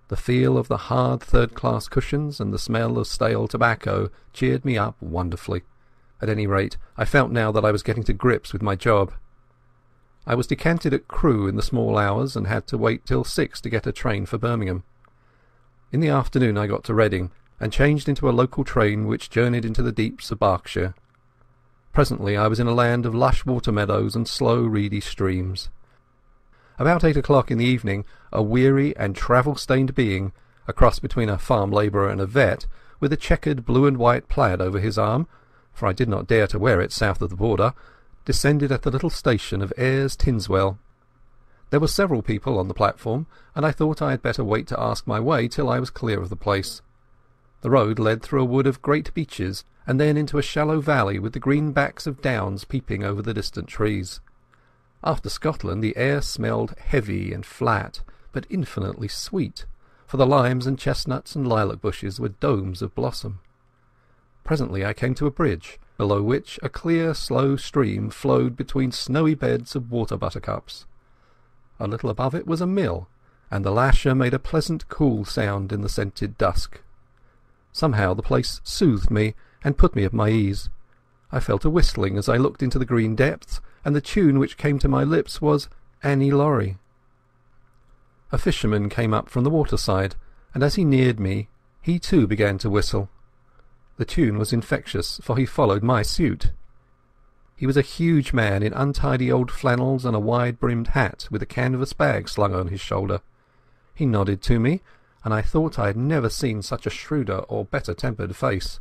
The feel of the hard third-class cushions and the smell of stale tobacco cheered me up wonderfully. At any rate, I felt now that I was getting to grips with my job. I was decanted at Crewe in the small hours and had to wait till 6 to get a train for Birmingham. In the afternoon I got to Reading and changed into a local train which journeyed into the deeps of Berkshire. Presently I was in a land of lush water meadows and slow reedy streams. About 8 o'clock in the evening, a weary and travel-stained being, a cross between a farm labourer and a vet, with a checkered blue and white plaid over his arm, for I did not dare to wear it south of the border, descended at the little station of Ayres Tinswell. There were several people on the platform, and I thought I had better wait to ask my way till I was clear of the place. The road led through a wood of great beeches, and then into a shallow valley with the green backs of downs peeping over the distant trees. After Scotland the air smelled heavy and flat, but infinitely sweet, for the limes and chestnuts and lilac bushes were domes of blossom. Presently I came to a bridge, below which a clear slow stream flowed between snowy beds of water buttercups. A little above it was a mill, and the lasher made a pleasant cool sound in the scented dusk. Somehow the place soothed me and put me at my ease. I fell to whistling as I looked into the green depths, and the tune which came to my lips was Annie Laurie. A fisherman came up from the waterside, and as he neared me he too began to whistle. The tune was infectious, for he followed my suit. He was a huge man in untidy old flannels and a wide-brimmed hat with a canvas bag slung on his shoulder. He nodded to me, and I thought I had never seen such a shrewder or better-tempered face.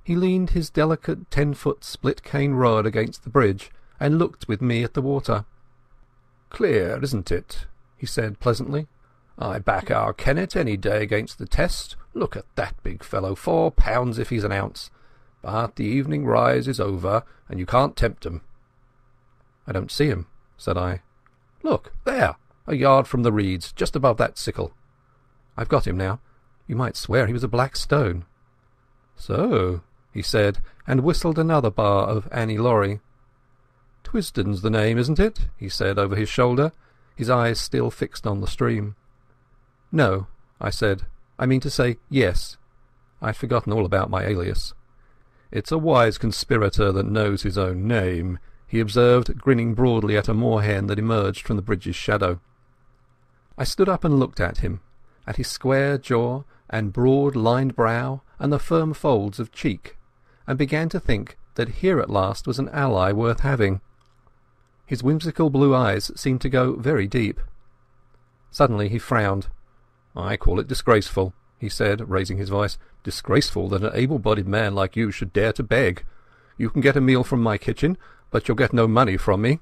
He leaned his delicate 10-foot split-cane rod against the bridge and looked with me at the water. "Clear, isn't it?" he said pleasantly. "I back our Kennet any day against the test. Look at that big fellow, 4 pounds if he's an ounce. But the evening rise is over, and you can't tempt 'em." "I don't see him," said I. "Look, there, a yard from the reeds, just above that sickle." "I've got him now. You might swear he was a black stone." "So," he said, and whistled another bar of Annie Laurie. "Twisden's the name, isn't it?" he said over his shoulder, his eyes still fixed on the stream. "No," I said. "I mean to say yes." I had forgotten all about my alias. "It's a wise conspirator that knows his own name," he observed, grinning broadly at a moorhen that emerged from the bridge's shadow. I stood up and looked at him, at his square jaw and broad-lined brow and the firm folds of cheek, and began to think that here at last was an ally worth having. His whimsical blue eyes seemed to go very deep. Suddenly he frowned. "I call it disgraceful," he said, raising his voice. "Disgraceful that an able-bodied man like you should dare to beg. You can get a meal from my kitchen, but you'll get no money from me."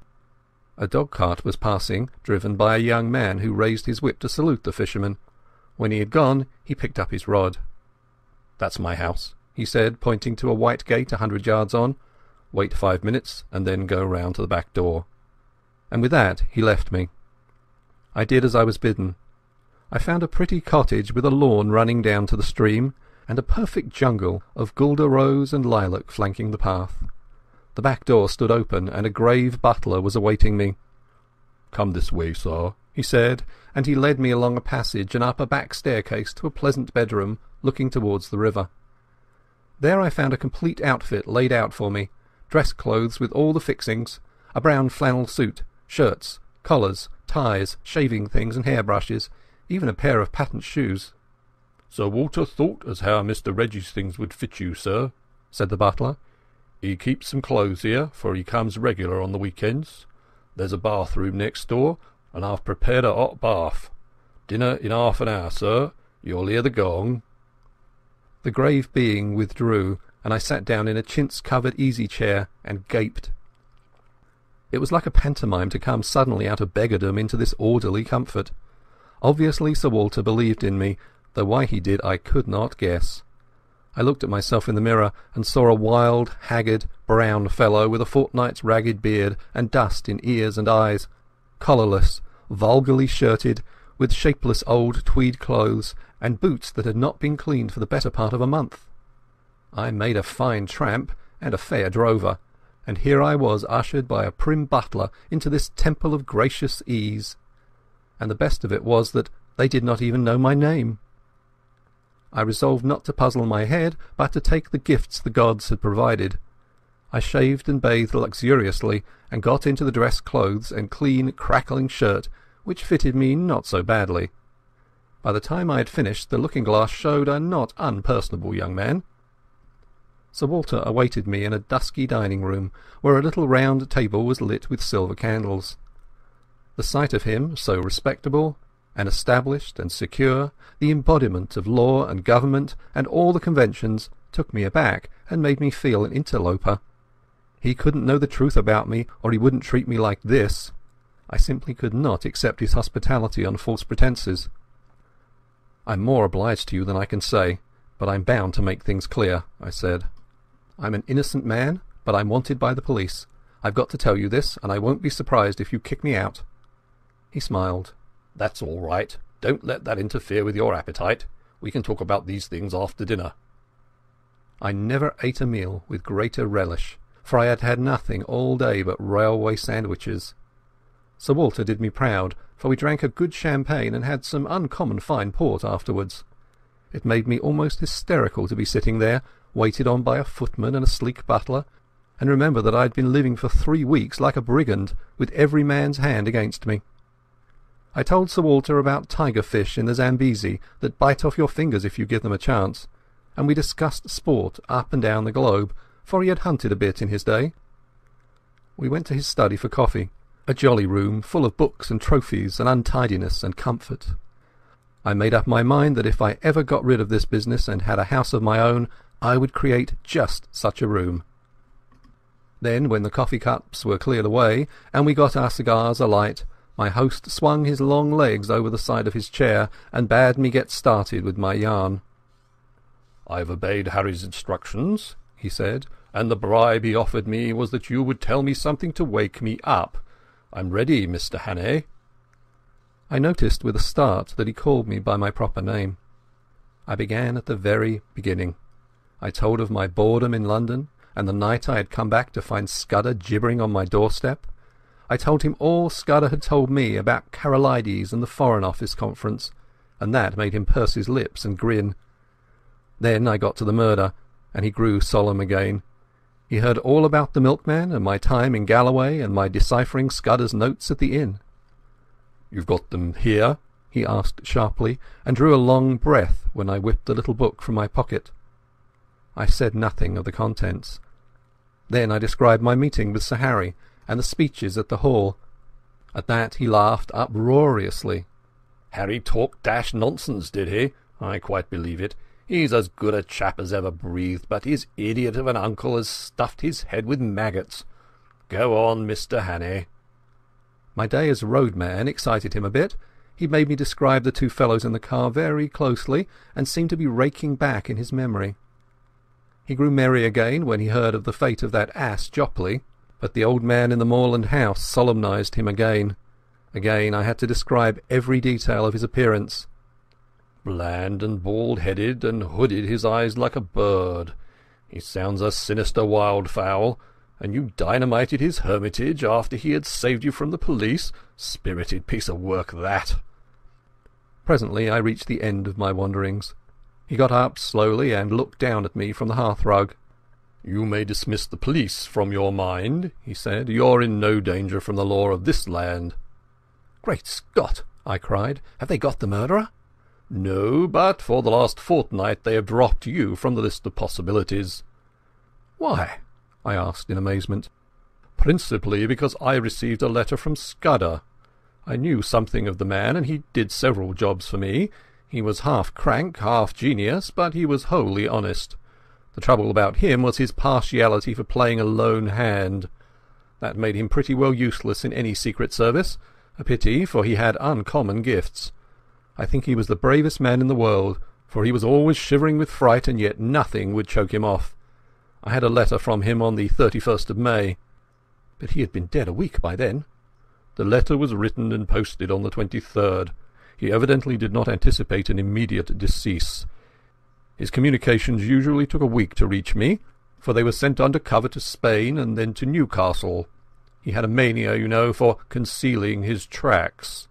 A dog-cart was passing, driven by a young man who raised his whip to salute the fisherman. When he had gone, he picked up his rod. "That's my house," he said, pointing to a white gate 100 yards on. "Wait 5 minutes, and then go round to the back door." And with that he left me. I did as I was bidden. I found a pretty cottage with a lawn running down to the stream, and a perfect jungle of guelder rose and lilac flanking the path. The back door stood open, and a grave butler was awaiting me. "Come this way, sir," he said, and he led me along a passage and up a back staircase to a pleasant bedroom looking towards the river. There I found a complete outfit laid out for me, dress clothes with all the fixings, a brown flannel suit, shirts, collars, ties, shaving things and hairbrushes, even a pair of patent shoes. "Sir Walter thought as how Mr. Reggie's things would fit you, sir," said the butler. "He keeps some clothes here, for he comes regular on the weekends. There's a bathroom next door, and I've prepared a hot bath. Dinner in half an hour, sir. You'll hear the gong." The grave being withdrew, and I sat down in a chintz-covered easy-chair and gaped. It was like a pantomime to come suddenly out of beggardom into this orderly comfort. Obviously Sir Walter believed in me, though why he did I could not guess. I looked at myself in the mirror and saw a wild, haggard, brown fellow with a fortnight's ragged beard and dust in ears and eyes, collarless, vulgarly shirted, with shapeless old tweed clothes and boots that had not been cleaned for the better part of a month. I made a fine tramp, and a fair drover, and here I was ushered by a prim butler into this temple of gracious ease. And the best of it was that they did not even know my name. I resolved not to puzzle my head, but to take the gifts the gods had provided. I shaved and bathed luxuriously, and got into the dress clothes and clean, crackling shirt, which fitted me not so badly. By the time I had finished, the looking-glass showed a not unpersonable young man. Sir Walter awaited me in a dusky dining-room, where a little round table was lit with silver candles. The sight of him, so respectable and established and secure, the embodiment of law and government and all the conventions, took me aback and made me feel an interloper. He couldn't know the truth about me, or he wouldn't treat me like this. I simply could not accept his hospitality on false pretences. "I'm more obliged to you than I can say, but I'm bound to make things clear," I said. "I'm an innocent man, but I'm wanted by the police. I've got to tell you this, and I won't be surprised if you kick me out." He smiled. "That's all right. Don't let that interfere with your appetite. We can talk about these things after dinner." I never ate a meal with greater relish, for I had had nothing all day but railway sandwiches. Sir Walter did me proud, for we drank a good champagne and had some uncommon fine port afterwards. It made me almost hysterical to be sitting there, waited on by a footman and a sleek butler, and remember that I had been living for 3 weeks like a brigand, with every man's hand against me. I told Sir Walter about tiger fish in the Zambesi that bite off your fingers if you give them a chance, and we discussed sport up and down the globe, for he had hunted a bit in his day. We went to his study for coffee, a jolly room full of books and trophies and untidiness and comfort. I made up my mind that if I ever got rid of this business and had a house of my own, I would create just such a room. Then, when the coffee cups were cleared away and we got our cigars alight, my host swung his long legs over the side of his chair and bade me get started with my yarn. "I've obeyed Harry's instructions," he said, "and the bribe he offered me was that you would tell me something to wake me up. I'm ready, Mr. Hannay." I noticed with a start that he called me by my proper name. I began at the very beginning. I told of my boredom in London, and the night I had come back to find Scudder gibbering on my doorstep. I told him all Scudder had told me about Karolides and the Foreign Office Conference, and that made him purse his lips and grin. Then I got to the murder, and he grew solemn again. He heard all about the milkman and my time in Galloway and my deciphering Scudder's notes at the inn. "You've got them here?" he asked sharply, and drew a long breath when I whipped the little book from my pocket. I said nothing of the contents. Then I described my meeting with Sir Harry and the speeches at the hall. At that he laughed uproariously. "Harry talked dash nonsense, did he? I quite believe it. He's as good a chap as ever breathed, but his idiot of an uncle has stuffed his head with maggots. Go on, Mr. Hannay." My day as roadman excited him a bit. He made me describe the two fellows in the car very closely, and seemed to be raking back in his memory. He grew merry again when he heard of the fate of that ass Jopley, but the old man in the moorland house solemnized him again. Again I had to describe every detail of his appearance. "Bland and bald-headed, and hooded his eyes like a bird. He sounds a sinister wildfowl. And you dynamited his hermitage after he had saved you from the police. Spirited piece of work, that." Presently I reached the end of my wanderings. He got up slowly and looked down at me from the hearthrug. "You may dismiss the police from your mind," he said. "You're in no danger from the law of this land." "Great Scott!" I cried. "Have they got the murderer?" "No, but for the last fortnight they have dropped you from the list of possibilities." "Why?" I asked in amazement. "Principally because I received a letter from Scudder. I knew something of the man, and he did several jobs for me. He was half crank, half genius, but he was wholly honest. The trouble about him was his partiality for playing a lone hand. That made him pretty well useless in any secret service. A pity, for he had uncommon gifts. I think he was the bravest man in the world, for he was always shivering with fright, and yet nothing would choke him off. I had a letter from him on the 31st of May. But he had been dead a week by then. The letter was written and posted on the 23rd. He evidently did not anticipate an immediate decease. His communications usually took a week to reach me. for they were sent under cover to Spain and then to Newcastle. He had a mania, you know, for concealing his tracks."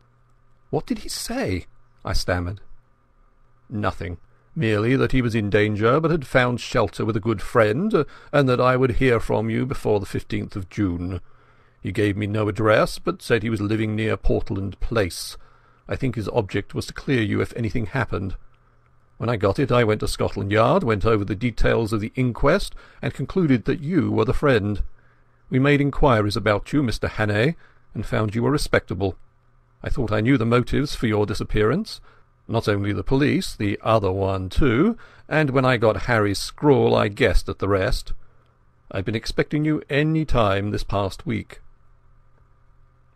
"What did he say?" I stammered. "Nothing. Merely that he was in danger, but had found shelter with a good friend, and that I would hear from you before the 15th of June. He gave me no address, but said he was living near Portland Place. I think his object was to clear you if anything happened. When I got it, I went to Scotland Yard, went over the details of the inquest, and concluded that you were the friend. We made inquiries about you, Mr. Hannay, and found you were respectable. I thought I knew the motives for your disappearance. Not only the police, the other one too, and when I got Harry's scrawl I guessed at the rest. I've been expecting you any time this past week."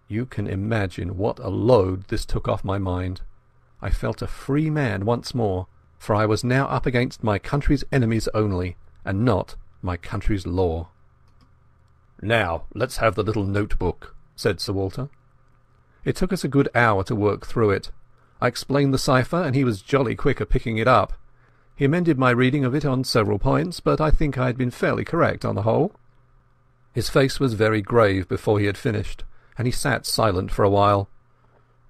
You can imagine what a load this took off my mind. I felt a free man once more, for I was now up against my country's enemies only, and not my country's law. "Now, let's have the little notebook," said Sir Walter. It took us a good hour to work through it. I explained the cipher, and he was jolly quick at picking it up. He amended my reading of it on several points, but I think I had been fairly correct on the whole. His face was very grave before he had finished, and he sat silent for a while.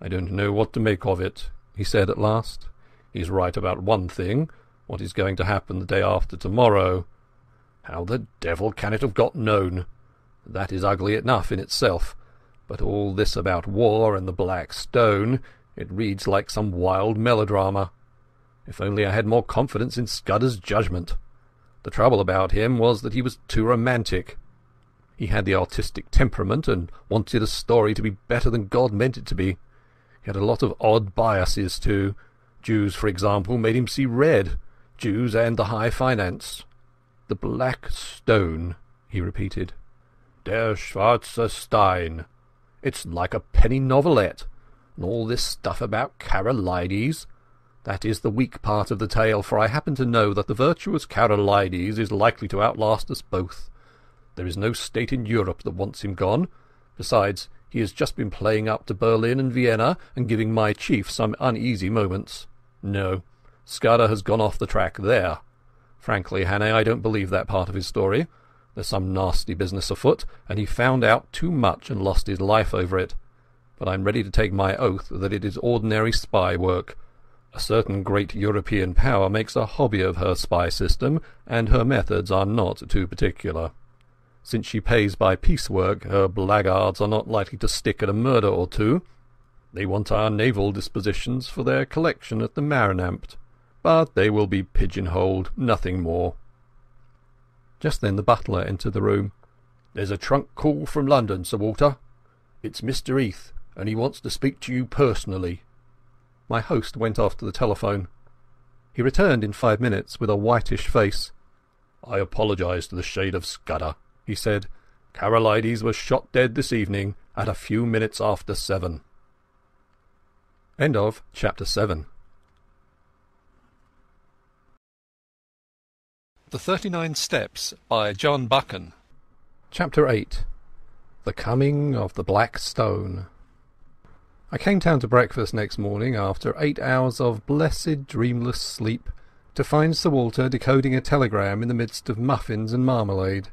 "I don't know what to make of it," he said at last. "He's right about one thing, what is going to happen the day after tomorrow. How the devil can it have got known? That is ugly enough in itself, but all this about war and the Black Stone, it reads like some wild melodrama. If only I had more confidence in Scudder's judgment. The trouble about him was that he was too romantic. He had the artistic temperament and wanted a story to be better than God meant it to be. He had a lot of odd biases too. Jews, for example, made him see red. Jews and the high finance. The Black Stone," he repeated. "Der schwarze Stein. It's like a penny novelette. And all this stuff about Carolides. That is the weak part of the tale, for I happen to know that the virtuous Carolides is likely to outlast us both. There is no state in Europe that wants him gone. Besides, he has just been playing up to Berlin and Vienna and giving my chief some uneasy moments. No, Scudder has gone off the track there. Frankly, Hannay, I don't believe that part of his story. There's some nasty business afoot, and he found out too much and lost his life over it. But I'm ready to take my oath that it is ordinary spy work. A certain great European power makes a hobby of her spy system, and her methods are not too particular. Since she pays by piecework, her blackguards are not likely to stick at a murder or two. They want our naval dispositions for their collection at the Marinampt, but they will be pigeonholed, nothing more." Just then the butler entered the room. "There's a trunk call from London, Sir Walter. It's Mr. Heath, and he wants to speak to you personally." My host went off to the telephone. He returned in 5 minutes with a whitish face. "I apologise to the shade of Scudder," he said. "Carolides was shot dead this evening at a few minutes after 7. End of Chapter 7. The 39 Steps by John Buchan. Chapter 8. The Coming of the Black Stone. I came down to breakfast next morning after 8 hours of blessed dreamless sleep to find Sir Walter decoding a telegram in the midst of muffins and marmalade.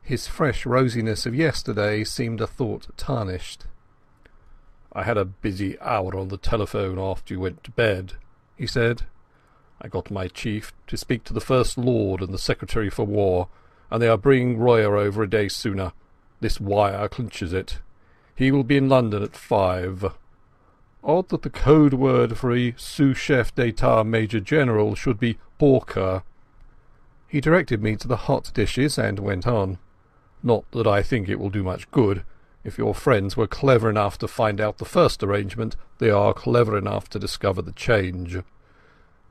His fresh rosiness of yesterday seemed a thought tarnished. "I had a busy hour on the telephone after you went to bed," he said. "I got my chief to speak to the First Lord and the Secretary for War, and they are bringing Royer over a day sooner. This wire clinches it. He will be in London at 5. Odd that the code word for a sous-chef d'etat major-general should be porker." He directed me to the hot dishes and went on. "Not that I think it will do much good. If your friends were clever enough to find out the first arrangement, they are clever enough to discover the change.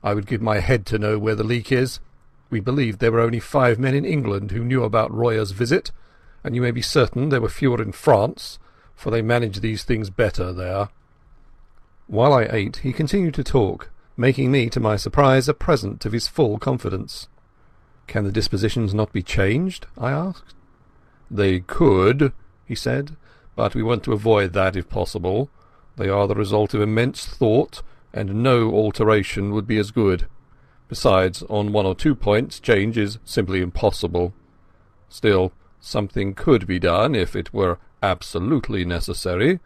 I would give my head to know where the leak is. We believed there were only 5 men in England who knew about Royer's visit, and you may be certain there were fewer in France, for they manage these things better there." While I ate, he continued to talk, making me, to my surprise, a present of his full confidence. "Can the dispositions not be changed?" I asked. "They could," he said, "but we want to avoid that if possible. They are the result of immense thought, and no alteration would be as good. Besides, on 1 or 2 points change is simply impossible. Still, something could be done if it were absolutely necessary.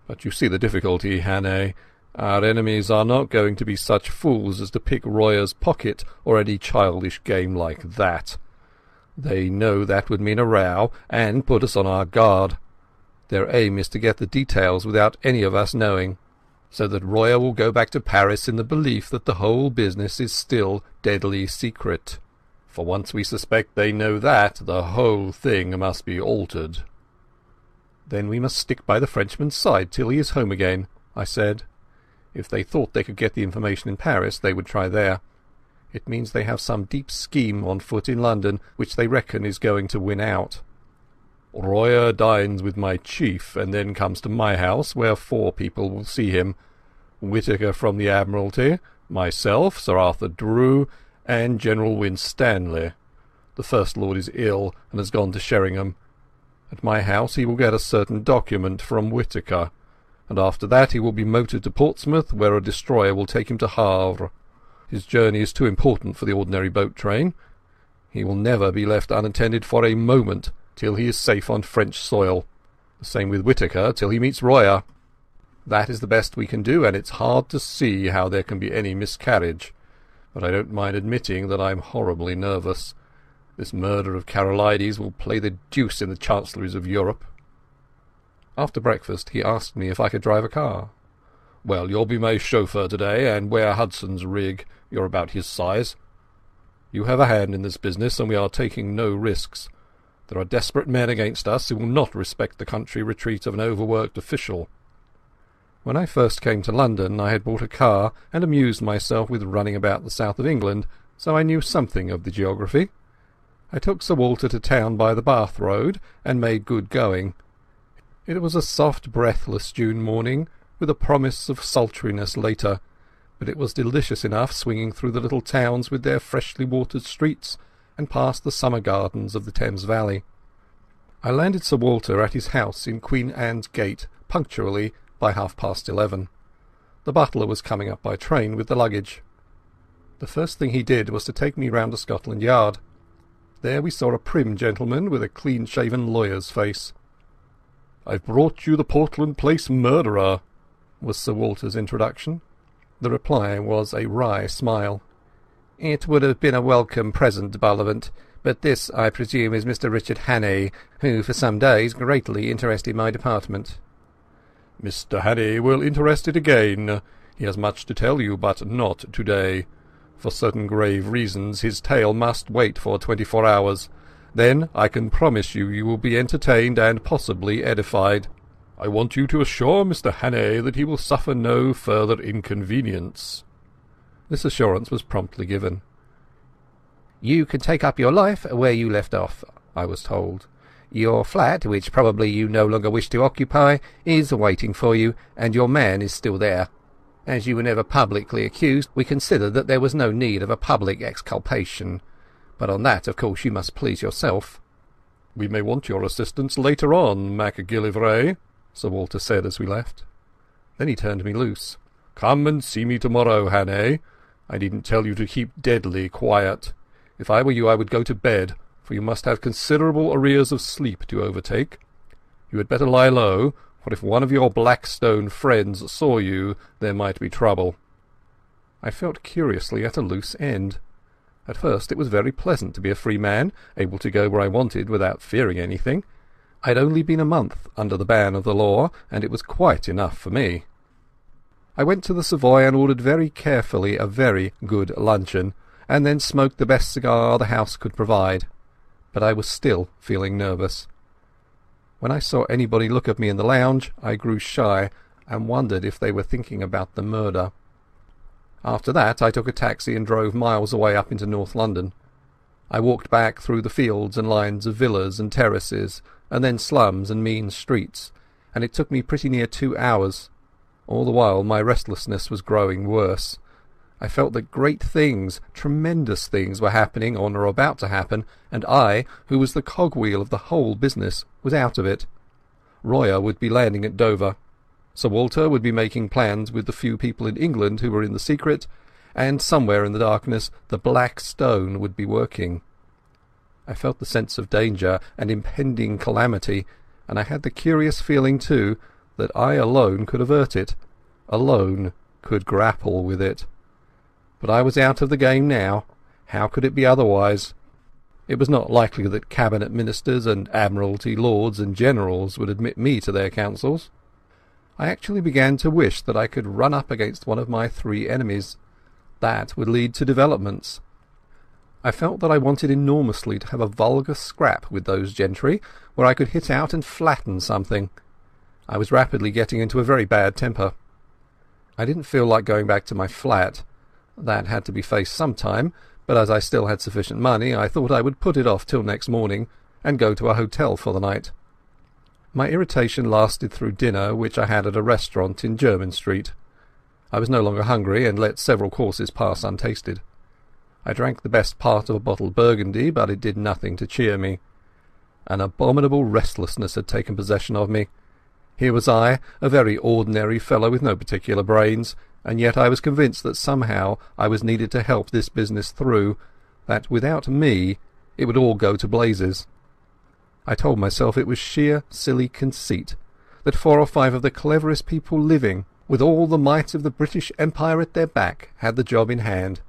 But you see the difficulty, Hannay. Our enemies are not going to be such fools as to pick Roya's pocket or any childish game like that. They know that would mean a row and put us on our guard. Their aim is to get the details without any of us knowing, so that Roya will go back to Paris in the belief that the whole business is still deadly secret. For once we suspect they know that, the whole thing must be altered. Then we must stick by the Frenchman's side till he is home again, I said. If they thought they could get the information in Paris, they would try there. It means they have some deep scheme on foot in London which they reckon is going to win out. Roya dines with my chief, and then comes to my house, where 4 people will see him. Whittaker from the Admiralty, myself, Sir Arthur Drew, and General Winstanley. The First Lord is ill, and has gone to Sheringham. At my house he will get a certain document from Whittaker, and after that he will be motored to Portsmouth, where a destroyer will take him to Havre. His journey is too important for the ordinary boat train. He will never be left unattended for a moment till he is safe on French soil. The same with Whittaker till he meets Roya. That is the best we can do, and it's hard to see how there can be any miscarriage. But I don't mind admitting that I'm horribly nervous. This murder of Karolides will play the deuce in the chancelleries of Europe. After breakfast he asked me if I could drive a car. Well, you'll be my chauffeur today, and wear Hudson's rig. You're about his size. You have a hand in this business, and we are taking no risks. There are desperate men against us who will not respect the country retreat of an overworked official. When I first came to London I had bought a car and amused myself with running about the south of England, so I knew something of the geography. I took Sir Walter to town by the Bath road, and made good going. It was a soft, breathless June morning, with a promise of sultriness later, but it was delicious enough swinging through the little towns with their freshly watered streets, and past the summer gardens of the Thames Valley. I landed Sir Walter at his house in Queen Anne's Gate punctually by 11:30. The butler was coming up by train with the luggage. The first thing he did was to take me round to Scotland Yard. There we saw a prim gentleman with a clean-shaven lawyer's face. "I've brought you the Portland Place murderer," was Sir Walter's introduction. The reply was a wry smile. "It would have been a welcome present, Bullivant, but this, I presume, is Mr. Richard Hannay, who for some days greatly interested my department." "Mr. Hannay will interest it again. He has much to tell you, but not to-day. For certain grave reasons his tale must wait for 24 hours. Then I can promise you will be entertained and possibly edified. I want you to assure Mr. Hannay that he will suffer no further inconvenience." This assurance was promptly given. "You can take up your life where you left off," I was told. "Your flat, which probably you no longer wish to occupy, is waiting for you, and your man is still there. As you were never publicly accused, we considered that there was no need of a public exculpation. But on that, of course, you must please yourself." "We may want your assistance later on, MacGillivray," Sir Walter said as we left. Then he turned me loose. "Come and see me tomorrow, Hannay. I needn't tell you to keep deadly quiet. If I were you I would go to bed, for you must have considerable arrears of sleep to overtake. You had better lie low, for if one of your Blackstone friends saw you there might be trouble." I felt curiously at a loose end. At first it was very pleasant to be a free man, able to go where I wanted without fearing anything. I had only been a month under the ban of the law, and it was quite enough for me. I went to the Savoy and ordered very carefully a very good luncheon, and then smoked the best cigar the house could provide. But I was still feeling nervous. When I saw anybody look at me in the lounge, I grew shy, and wondered if they were thinking about the murder. After that I took a taxi and drove miles away up into North London. I walked back through the fields and lines of villas and terraces, and then slums and mean streets, and it took me pretty near 2 hours. All the while my restlessness was growing worse. I felt that great things, tremendous things, were happening or were about to happen, and I, who was the cogwheel of the whole business, was out of it. Roya would be landing at Dover. Sir Walter would be making plans with the few people in England who were in the secret, and somewhere in the darkness the Black Stone would be working. I felt the sense of danger and impending calamity, and I had the curious feeling too that I alone could avert it, alone could grapple with it. But I was out of the game now. How could it be otherwise? It was not likely that cabinet ministers and admiralty lords and generals would admit me to their councils. I actually began to wish that I could run up against one of my three enemies. That would lead to developments. I felt that I wanted enormously to have a vulgar scrap with those gentry, where I could hit out and flatten something. I was rapidly getting into a very bad temper. I didn't feel like going back to my flat. That had to be faced some time, but as I still had sufficient money, I thought I would put it off till next morning and go to a hotel for the night. My irritation lasted through dinner, which I had at a restaurant in Jermyn Street. I was no longer hungry, and let several courses pass untasted. I drank the best part of a bottle of Burgundy, but it did nothing to cheer me. An abominable restlessness had taken possession of me. Here was I, a very ordinary fellow with no particular brains, and yet I was convinced that somehow I was needed to help this business through, that without me it would all go to blazes. I told myself it was sheer silly conceit, that 4 or 5 of the cleverest people living, with all the might of the British Empire at their back, had the job in hand.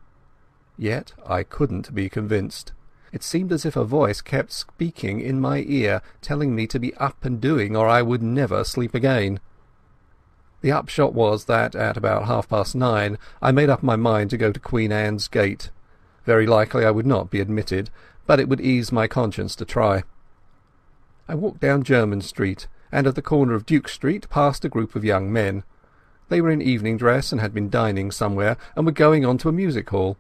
Yet I couldn't be convinced. It seemed as if a voice kept speaking in my ear, telling me to be up and doing, or I would never sleep again. The upshot was that at about 9:30 I made up my mind to go to Queen Anne's Gate. Very likely I would not be admitted, but it would ease my conscience to try. I walked down Jermyn Street, and at the corner of Duke Street passed a group of young men. They were in evening dress and had been dining somewhere, and were going on to a music hall.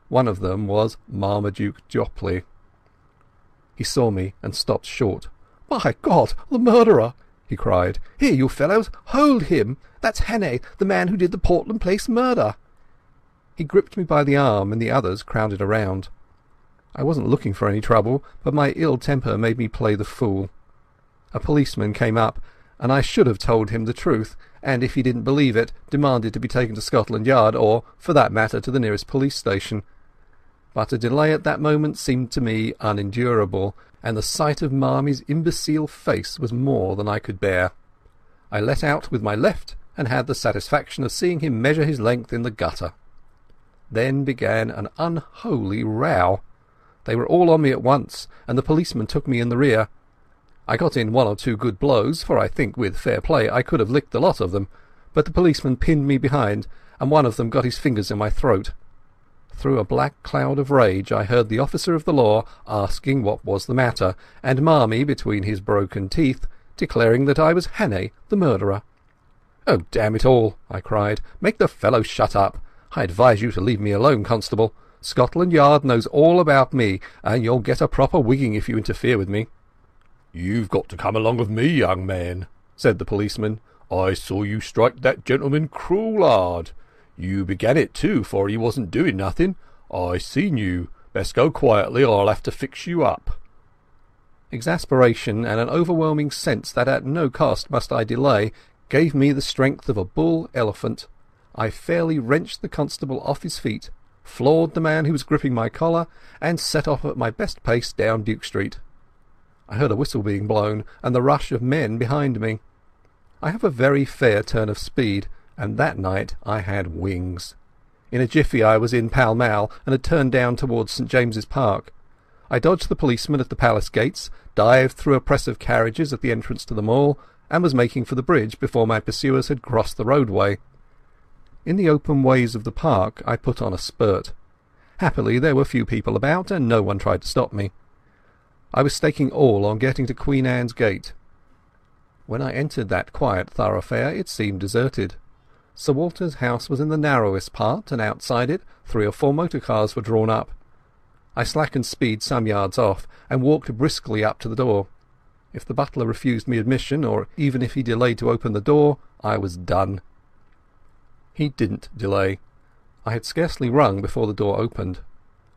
One of them was Marmaduke Jopley. He saw me and stopped short. "My God, the murderer!" he cried. "Here, you fellows, hold him! That's Hannay, the man who did the Portland Place murder!" He gripped me by the arm, and the others crowded around. I wasn't looking for any trouble, but my ill temper made me play the fool. A policeman came up, and I should have told him the truth, and if he didn't believe it, demanded to be taken to Scotland Yard, or, for that matter, to the nearest police station. But a delay at that moment seemed to me unendurable, and the sight of Marmy's imbecile face was more than I could bear. I let out with my left, and had the satisfaction of seeing him measure his length in the gutter. Then began an unholy row. They were all on me at once, and the policeman took me in the rear. I got in 1 or 2 good blows, for I think with fair play I could have licked the lot of them, but the policeman pinned me behind, and one of them got his fingers in my throat. Through a black cloud of rage I heard the officer of the law asking what was the matter, and Marmy, between his broken teeth, declaring that I was Hannay, the murderer. "Oh, damn it all," I cried, "make the fellow shut up. I advise you to leave me alone, constable. Scotland Yard knows all about me, and you'll get a proper wigging if you interfere with me." "You've got to come along with me, young man," said the policeman. "I saw you strike that gentleman cruel hard. You began it too, for he wasn't doing nothing. I seen you. Best go quietly, or I'll have to fix you up." Exasperation and an overwhelming sense that at no cost must I delay gave me the strength of a bull elephant. I fairly wrenched the constable off his feet, floored the man who was gripping my collar, and set off at my best pace down Duke Street. I heard a whistle being blown, and the rush of men behind me. I have a very fair turn of speed, and that night I had wings. In a jiffy I was in Pall Mall, and had turned down towards St. James's Park. I dodged the policeman at the palace gates, dived through a press of carriages at the entrance to the mall, and was making for the bridge before my pursuers had crossed the roadway. In the open ways of the park I put on a spurt. Happily there were few people about, and no one tried to stop me. I was staking all on getting to Queen Anne's Gate. When I entered that quiet thoroughfare it seemed deserted. Sir Walter's house was in the narrowest part, and outside it 3 or 4 motor cars were drawn up. I slackened speed some yards off, and walked briskly up to the door. If the butler refused me admission, or even if he delayed to open the door, I was done. He didn't delay. I had scarcely rung before the door opened.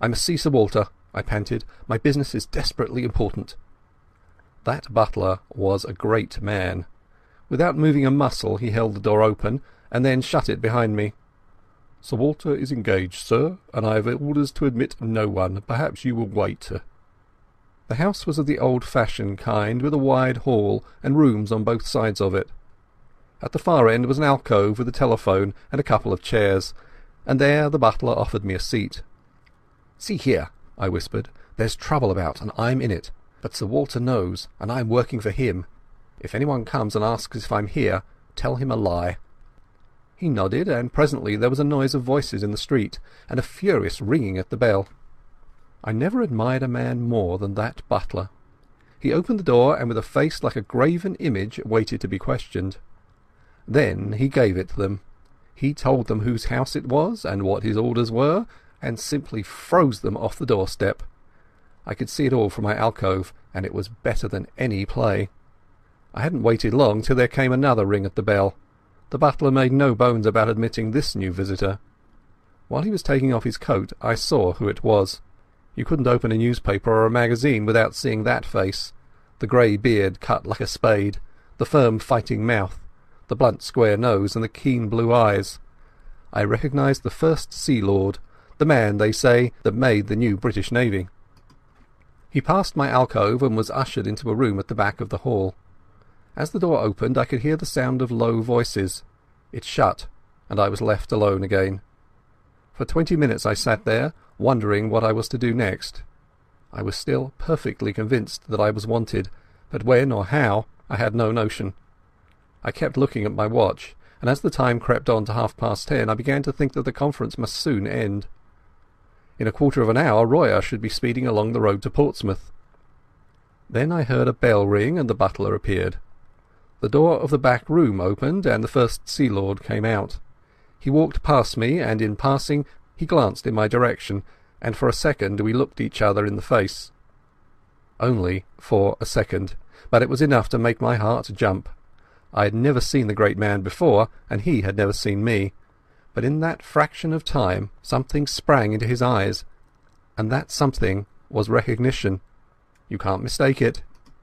"I must see Sir Walter," I panted. "My business is desperately important." That butler was a great man. Without moving a muscle he held the door open, and then shut it behind me. "Sir Walter is engaged, sir, and I have orders to admit no one. Perhaps you will wait." The house was of the old-fashioned kind, with a wide hall and rooms on both sides of it. At the far end was an alcove with a telephone and a couple of chairs, and there the butler offered me a seat. "See here," I whispered, "there's trouble about, and I'm in it. But Sir Walter knows, and I'm working for him. If anyone comes and asks if I'm here, tell him a lie." He nodded, and presently there was a noise of voices in the street, and a furious ringing at the bell. I never admired a man more than that butler. He opened the door, and with a face like a graven image waited to be questioned. Then he gave it to them. He told them whose house it was, and what his orders were, and simply froze them off the doorstep. I could see it all from my alcove, and it was better than any play. I hadn't waited long till there came another ring at the bell. The butler made no bones about admitting this new visitor. While he was taking off his coat I saw who it was. You couldn't open a newspaper or a magazine without seeing that face. The grey beard cut like a spade, the firm fighting mouth, the blunt square nose and the keen blue eyes. I recognised the first Sea Lord, the man, they say, that made the new British Navy. He passed my alcove and was ushered into a room at the back of the hall. As the door opened I could hear the sound of low voices. It shut, and I was left alone again. For 20 minutes I sat there, wondering what I was to do next. I was still perfectly convinced that I was wanted, but when or how I had no notion. I kept looking at my watch, and as the time crept on to 10:30 I began to think that the conference must soon end. In a quarter of an hour Royer should be speeding along the road to Portsmouth. Then I heard a bell ring and the butler appeared. The door of the back room opened and the first Sea Lord came out. He walked past me, and in passing he glanced in my direction, and for a second we looked each other in the face. Only for a second, but it was enough to make my heart jump. I had never seen the great man before, and he had never seen me. But in that fraction of time something sprang into his eyes, and that something was recognition. You can't mistake it.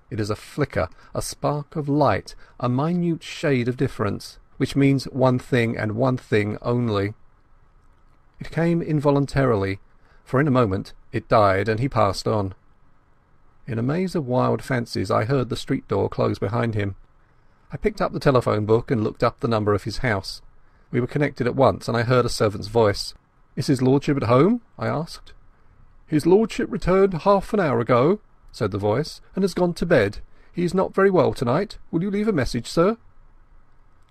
It is a flicker, a spark of light, a minute shade of difference, which means one thing and one thing only. It came involuntarily, for in a moment it died and he passed on. In a maze of wild fancies I heard the street door close behind him. I picked up the telephone book and looked up the number of his house. We were connected at once, and I heard a servant's voice. "Is his lordship at home?" I asked. "His lordship returned half an hour ago," said the voice, "and has gone to bed. He is not very well tonight. Will you leave a message, sir?"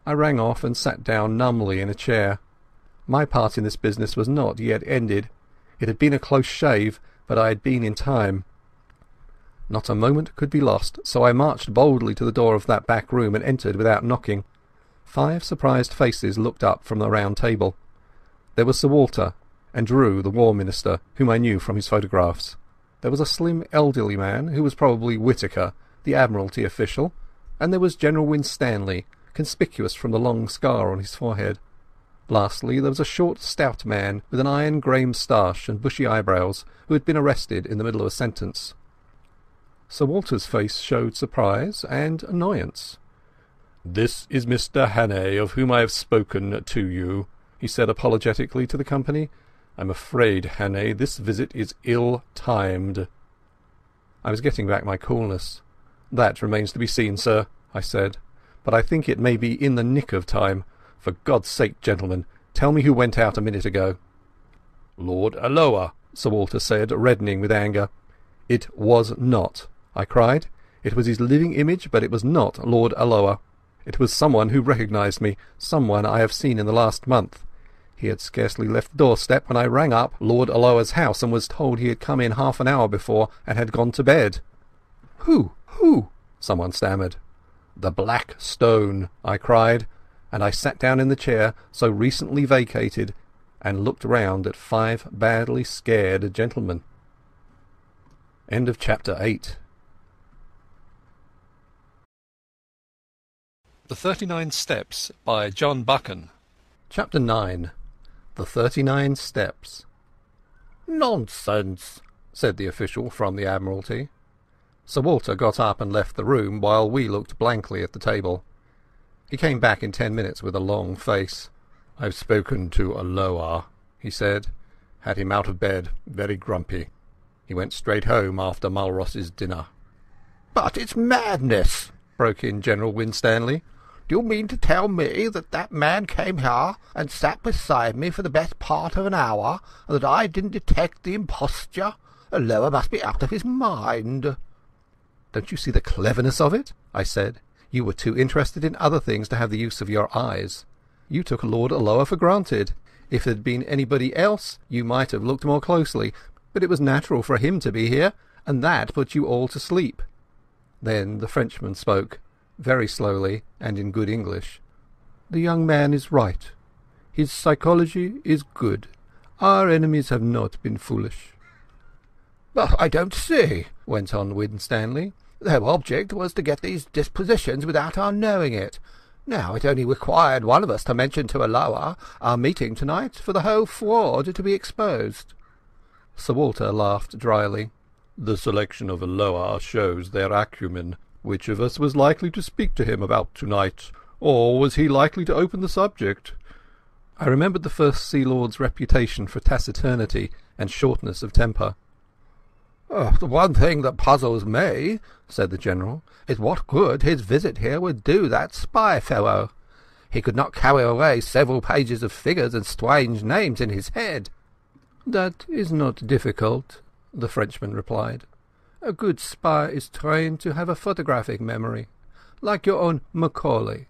I rang off and sat down numbly in a chair. My part in this business was not yet ended. It had been a close shave, but I had been in time. Not a moment could be lost, so I marched boldly to the door of that back room and entered without knocking. 5 surprised faces looked up from the round table. There was Sir Walter, and Drew, the War Minister, whom I knew from his photographs. There was a slim elderly man, who was probably Whittaker, the Admiralty official, and there was General Winstanley, conspicuous from the long scar on his forehead. Lastly, there was a short, stout man with an iron grey moustache and bushy eyebrows, who had been arrested in the middle of a sentence. Sir Walter's face showed surprise and annoyance. "This is Mr. Hannay, of whom I have spoken to you," he said apologetically to the company. "I'm afraid, Hannay, this visit is ill-timed." I was getting back my coolness. "That remains to be seen, sir," I said. "But I think it may be in the nick of time. For God's sake, gentlemen, tell me who went out a minute ago." "Lord Alloa," Sir Walter said, reddening with anger. "It was not," I cried. "It was his living image, but it was not Lord Alloa. It was someone who recognised me, someone I have seen in the last month. He had scarcely left the doorstep when I rang up Lord Alloa's house and was told he had come in half an hour before and had gone to bed." Who? Someone stammered. "The Black Stone," I cried, and I sat down in the chair so recently vacated and looked round at 5 badly scared gentlemen. End of chapter 8. The 39 Steps by John Buchan. Chapter 9. The 39 Steps. "Nonsense," said the official from the Admiralty. Sir Walter got up and left the room, while we looked blankly at the table. He came back in 10 minutes with a long face. "I've spoken to Alloa," he said. "Had him out of bed, very grumpy." He went straight home after Mulross's dinner."
"But it's madness,"
broke in General Winstanley.
"Do you mean to tell me that that man came here and sat beside me for the best part of an hour, and that I didn't detect the imposture? Lower must be out of his mind."
"Don't you see the cleverness of it?" I said. "You were too interested in other things to have the use of your eyes. You took Lord Alloa for granted. If it had been anybody else, you might have looked more closely, but it was natural for him to be here, and that put you all to sleep." Then the Frenchman spoke, very slowly and in good English. "The young man is right. His psychology is good. Our enemies have not been foolish."
"But I don't see," went on Winstanley. "Their object was to get these dispositions without our knowing it. Now it only required one of us to mention to Alloa our meeting tonight for the whole fraud to be exposed."
Sir Walter laughed dryly. "The selection of Alloa shows their acumen. Which of us was likely to speak to him about tonight, or was he likely to open the subject?" I remembered the First Sea Lord's reputation for taciturnity and shortness of temper.
"The one thing that puzzles me," said the General, "is what good his visit here would do that spy fellow. He could not carry away several pages of figures and strange names in his head."
"That is not difficult," the Frenchman replied. "A good spy is trained to have a photographic memory, like your own Macaulay.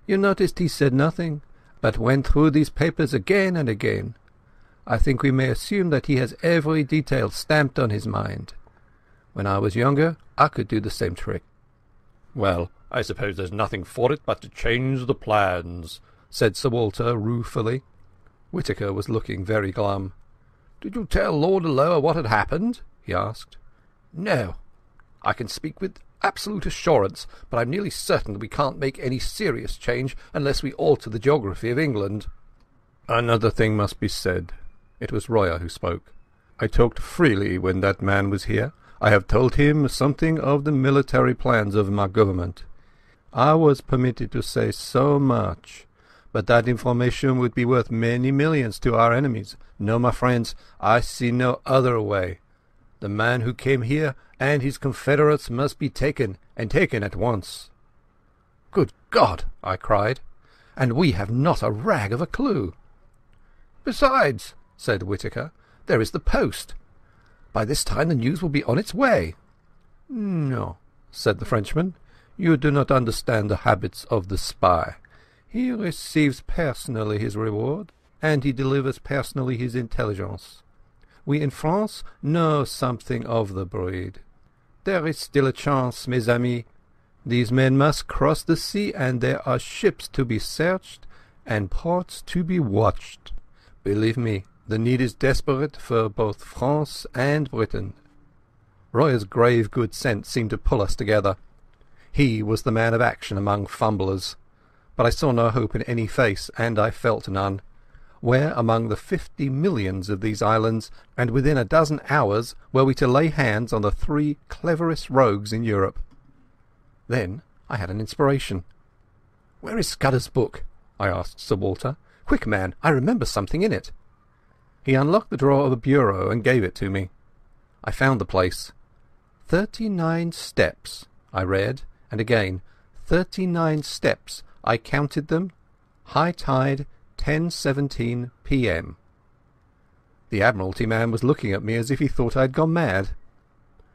You noticed he said nothing, but went through these papers again and again. I think we may assume that he has every detail stamped on his mind. When I was younger, I could do the same trick." "Well, I suppose there's nothing for it but to change the plans," said Sir Walter ruefully. Whittaker was looking very glum.
"Did you tell Lord Alloa what had happened?" he asked.
"No. I can speak with absolute assurance, but I'm nearly certain that we can't make any serious change unless we alter the geography of England." "Another thing must be said." It was Royer who spoke. "I talked freely when that man was here. I have told him something of the military plans of my government. I was permitted to say so much, but that information would be worth many millions to our enemies. No, my friends, I see no other way. The man who came here and his confederates must be taken, and taken at once." "Good God!" I cried. "And we have not a rag of a clue."
"Besides," said
Whittaker, "there is the post. By this time the news will be on its way." "No," said the Frenchman, "you do not understand the habits of the spy. He receives personally his reward, and he delivers personally his intelligence. We in France know something of the breed. There is still a chance, mes amis. These men must cross the sea, and there are ships to be searched and ports to be watched. Believe me, the need is desperate for both France and Britain." Royer's grave good sense seemed to pull us together. He was the man of action among fumblers. But I saw no hope in any face, and I felt none. Where among the 50 millions of these islands, and within a dozen hours, were we to lay hands on the 3 cleverest rogues in Europe? Then I had an inspiration. "Where is Scudder's book?" I asked Sir Walter. "Quick, man, I remember something in it." He unlocked the drawer of a bureau and gave it to me. I found the place. 39 steps, I read, and again, 39 steps. I counted them. High tide, 10:17 p.m. The Admiralty man was looking at me as if he thought I had gone mad.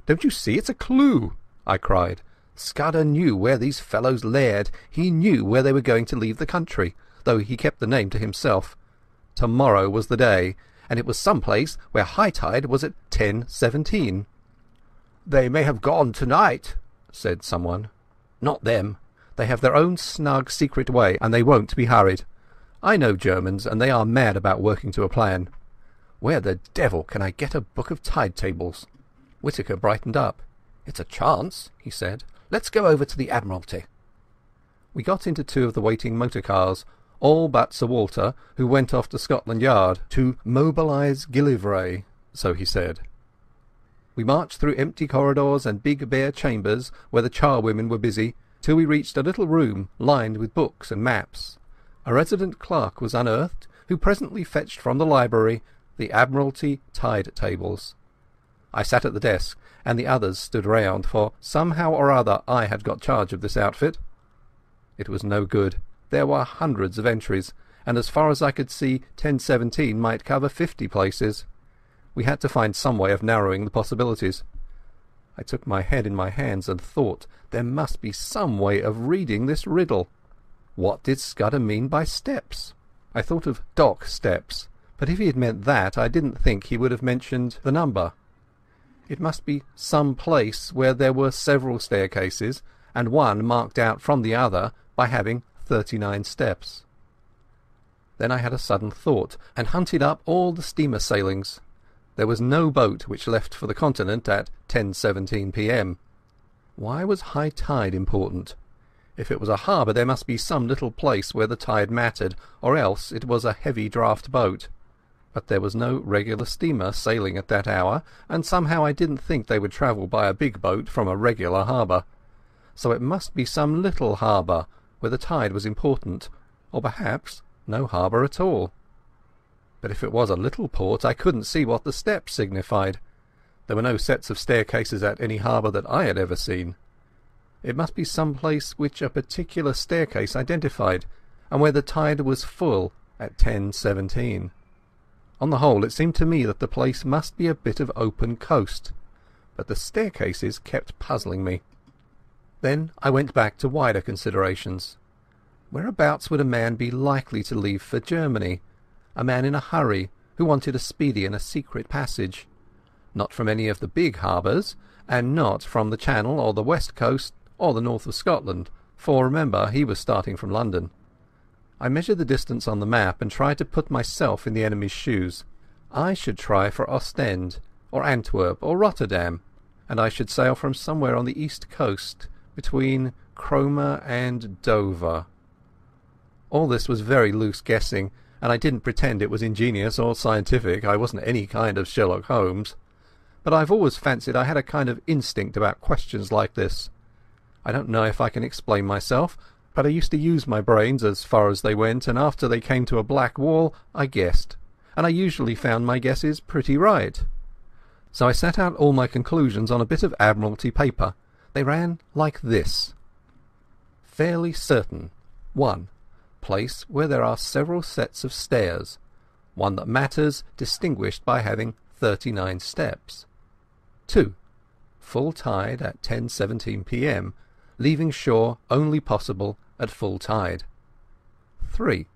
"Don't you see, it's a clue!" I cried. "Scudder knew where these fellows laired. He knew where they were going to leave the country, though he kept the name to himself. Tomorrow was the day, and it was some place where high tide was at 10:17.
"They may have gone tonight,"
said someone. "Not them. They have their own snug, secret way, and they won't be hurried. I know Germans, and they are mad about working to a plan. Where the devil can I get a book of tide tables?" Whittaker brightened up. "It's a chance," he said. "Let's go over to the Admiralty." We got into 2 of the waiting motor cars, all but Sir Walter, who went off to Scotland Yard to mobilise Gillivray, so he said. We marched through empty corridors and big bare chambers where the charwomen were busy, till we reached a little room lined with books and maps. A resident clerk was unearthed, who presently fetched from the library the Admiralty tide tables. I sat at the desk, and the others stood round, for somehow or other I had got charge of this outfit. It was no good. There were hundreds of entries, and as far as I could see 1017 might cover 50 places. We had to find some way of narrowing the possibilities. I took my head in my hands and thought there must be some way of reading this riddle. What did Scudder mean by steps? I thought of dock steps, but if he had meant that, I didn't think he would have mentioned the number. It must be some place where there were several staircases, and one marked out from the other by having 39 steps. Then I had a sudden thought, and hunted up all the steamer sailings. There was no boat which left for the continent at 10:17 p.m. Why was high tide important? If it was a harbour, there must be some little place where the tide mattered, or else it was a heavy draught boat. But there was no regular steamer sailing at that hour, and somehow I didn't think they would travel by a big boat from a regular harbour. So it must be some little harbour where the tide was important, or perhaps no harbour at all. But if it was a little port, I couldn't see what the steps signified. There were no sets of staircases at any harbour that I had ever seen. It must be some place which a particular staircase identified, and where the tide was full at 10:17. On the whole, it seemed to me that the place must be a bit of open coast, but the staircases kept puzzling me. Then I went back to wider considerations. Whereabouts would a man be likely to leave for Germany? A man in a hurry, who wanted a speedy and a secret passage. Not from any of the big harbours, and not from the Channel or the West Coast or the north of Scotland, for remember he was starting from London. I measured the distance on the map and tried to put myself in the enemy's shoes. I should try for Ostend, or Antwerp, or Rotterdam, and I should sail from somewhere on the east coast, between Cromer and Dover. All this was very loose guessing, and I didn't pretend it was ingenious or scientific. I wasn't any kind of Sherlock Holmes. But I've always fancied I had a kind of instinct about questions like this. I don't know if I can explain myself, but I used to use my brains as far as they went, and after they came to a black wall I guessed, and I usually found my guesses pretty right. So I set out all my conclusions on a bit of Admiralty paper. They ran like this. Fairly certain. 1. Place where there are several sets of stairs. One that matters, distinguished by having 39 steps. 2. Full tide at 10:17 p.m, leaving shore only possible at full tide. 3.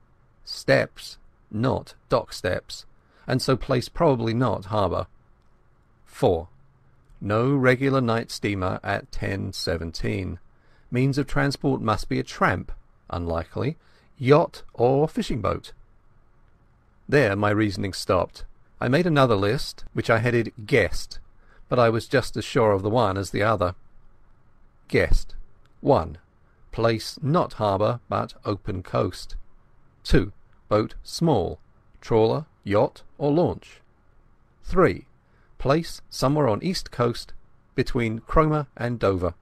Steps, not dock steps, and so place probably not harbour. 4. No regular night steamer at 10:17. Means of transport must be a tramp, unlikely, yacht or fishing boat. There my reasoning stopped. I made another list, which I headed Guessed, but I was just as sure of the one as the other. Guessed. 1. Place not harbour, but open coast. 2. Boat small, trawler, yacht or launch. 3. Place somewhere on east coast, between Cromer and Dover.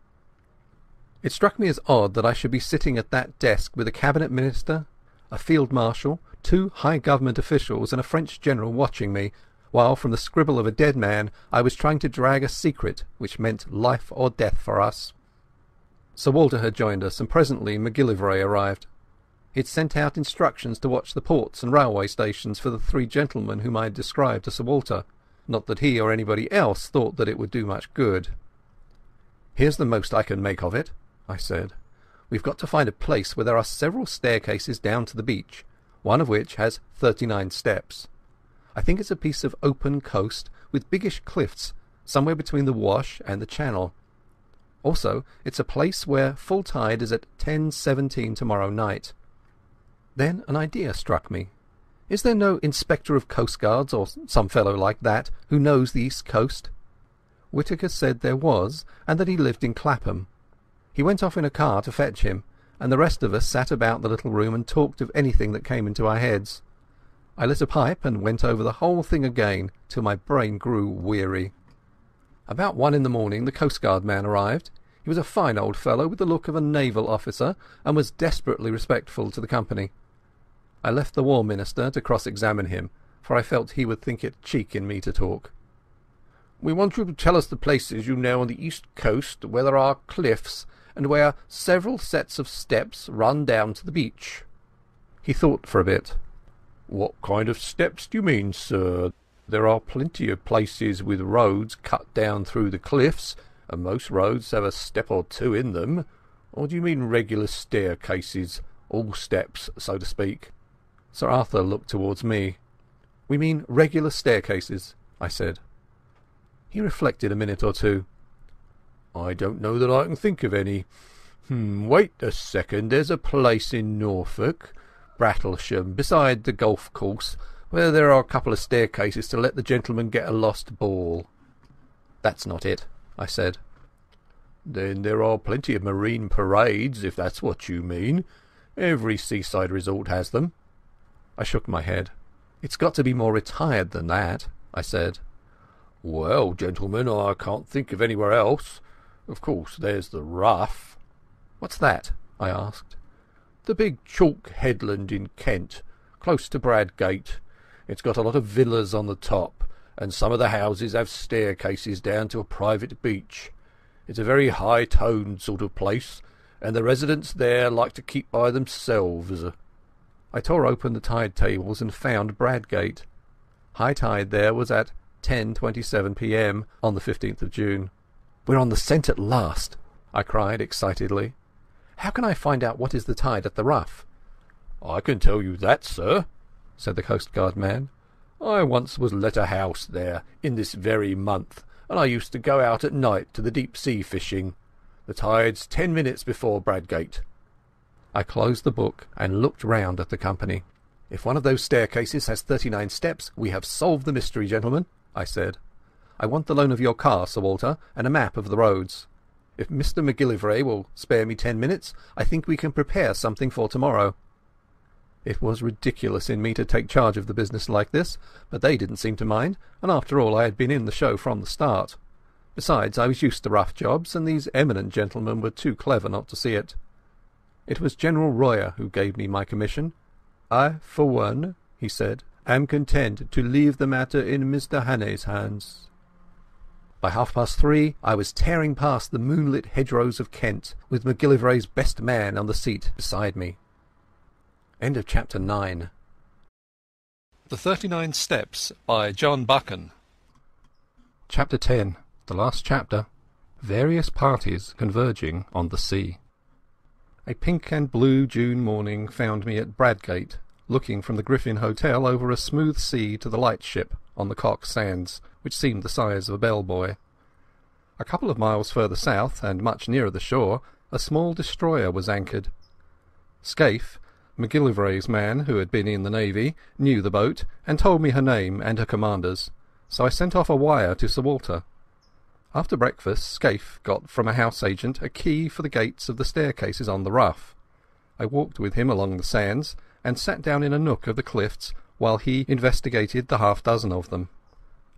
It struck me as odd that I should be sitting at that desk with a cabinet minister, a field marshal, 2 high government officials and a French general watching me, while from the scribble of a dead man I was trying to drag a secret which meant life or death for us. Sir Walter had joined us, and presently MacGillivray arrived. He had sent out instructions to watch the ports and railway stations for the 3 gentlemen whom I had described to Sir Walter. Not that he or anybody else thought that it would do much good. "Here's the most I can make of it," I said. "We've got to find a place where there are several staircases down to the beach, one of which has 39 steps. I think it's a piece of open coast with biggish cliffs somewhere between the Wash and the Channel. Also, it's a place where full tide is at 10:17 tomorrow night." Then an idea struck me. Is there no Inspector of Coastguards, or some fellow like that, who knows the East Coast? Whittaker said there was, and that he lived in Clapham. He went off in a car to fetch him, and the rest of us sat about the little room and talked of anything that came into our heads. I lit a pipe and went over the whole thing again till my brain grew weary. About 1 in the morning the coastguard man arrived. He was a fine old fellow with the look of a naval officer, and was desperately respectful to the company. I left the War Minister to cross-examine him, for I felt he would think it cheek in me to talk.
We want you to tell us the places you know on the east coast where there are cliffs and where several sets of steps run down to the beach."
He thought for a bit.
"What kind of steps do you mean, sir? There are plenty of places with roads cut down through the cliffs, and most roads have a step or two in them. Or do you mean regular staircases, all steps, so to speak?"
Sir Arthur looked towards me. "We mean regular staircases," I said. He reflected a minute or two.
"I don't know that I can think of any. Wait a second. There's a place in Norfolk, Brattlesham, beside the golf course, where there are a couple of staircases to let the gentleman get a lost ball."
"That's not it," I said.
"Then there are plenty of marine parades, if that's what you mean. Every seaside resort has them."
I shook my head. "It's got to be more retired than that," I said.
"Well, gentlemen, I can't think of anywhere else. Of course, there's the Rough."
"What's that?" I asked.
"The big chalk headland in Kent, close to Bradgate. It's got a lot of villas on the top, and some of the houses have staircases down to a private beach. It's a very high-toned sort of place, and the residents there like to keep by themselves."
I tore open the tide tables and found Bradgate. High tide there was at 10:27 p.m. on the 15th of June. "We're on the scent at last," I cried excitedly. "How can I find out what is the tide at the Rough?"
"I can tell you that, sir," said the coastguard man. "I once was let a house there in this very month, and I used to go out at night to the deep-sea fishing. The tide's 10 minutes before Bradgate."
I closed the book and looked round at the company. "If one of those staircases has 39 steps, we have solved the mystery, gentlemen," I said. "I want the loan of your car, Sir Walter, and a map of the roads. If Mr MacGillivray will spare me 10 minutes, I think we can prepare something for tomorrow." It was ridiculous in me to take charge of the business like this, but they didn't seem to mind, and after all I had been in the show from the start. Besides, I was used to rough jobs, and these eminent gentlemen were too clever not to see it. It was General Royer who gave me my commission. "I, for one," he said, "am content to leave the matter in Mr Hannay's hands." By 3:30 I was tearing past the moonlit hedgerows of Kent, with MacGillivray's best man on the seat beside me. End of chapter 9.
The 39 Steps by John Buchan.
Chapter 10. The last chapter. Various parties converging on the sea. A pink and blue June morning found me at Bradgate, looking from the Griffin Hotel over a smooth sea to the lightship on the Cock Sands, which seemed the size of a bellboy. A couple of miles further south, and much nearer the shore, a small destroyer was anchored. Scaife, MacGillivray's man, who had been in the Navy, knew the boat, and told me her name and her commander's, so I sent off a wire to Sir Walter. After breakfast, Scaife got from a house agent a key for the gates of the staircases on the Rough. I walked with him along the sands, and sat down in a nook of the cliffs while he investigated the half-dozen of them.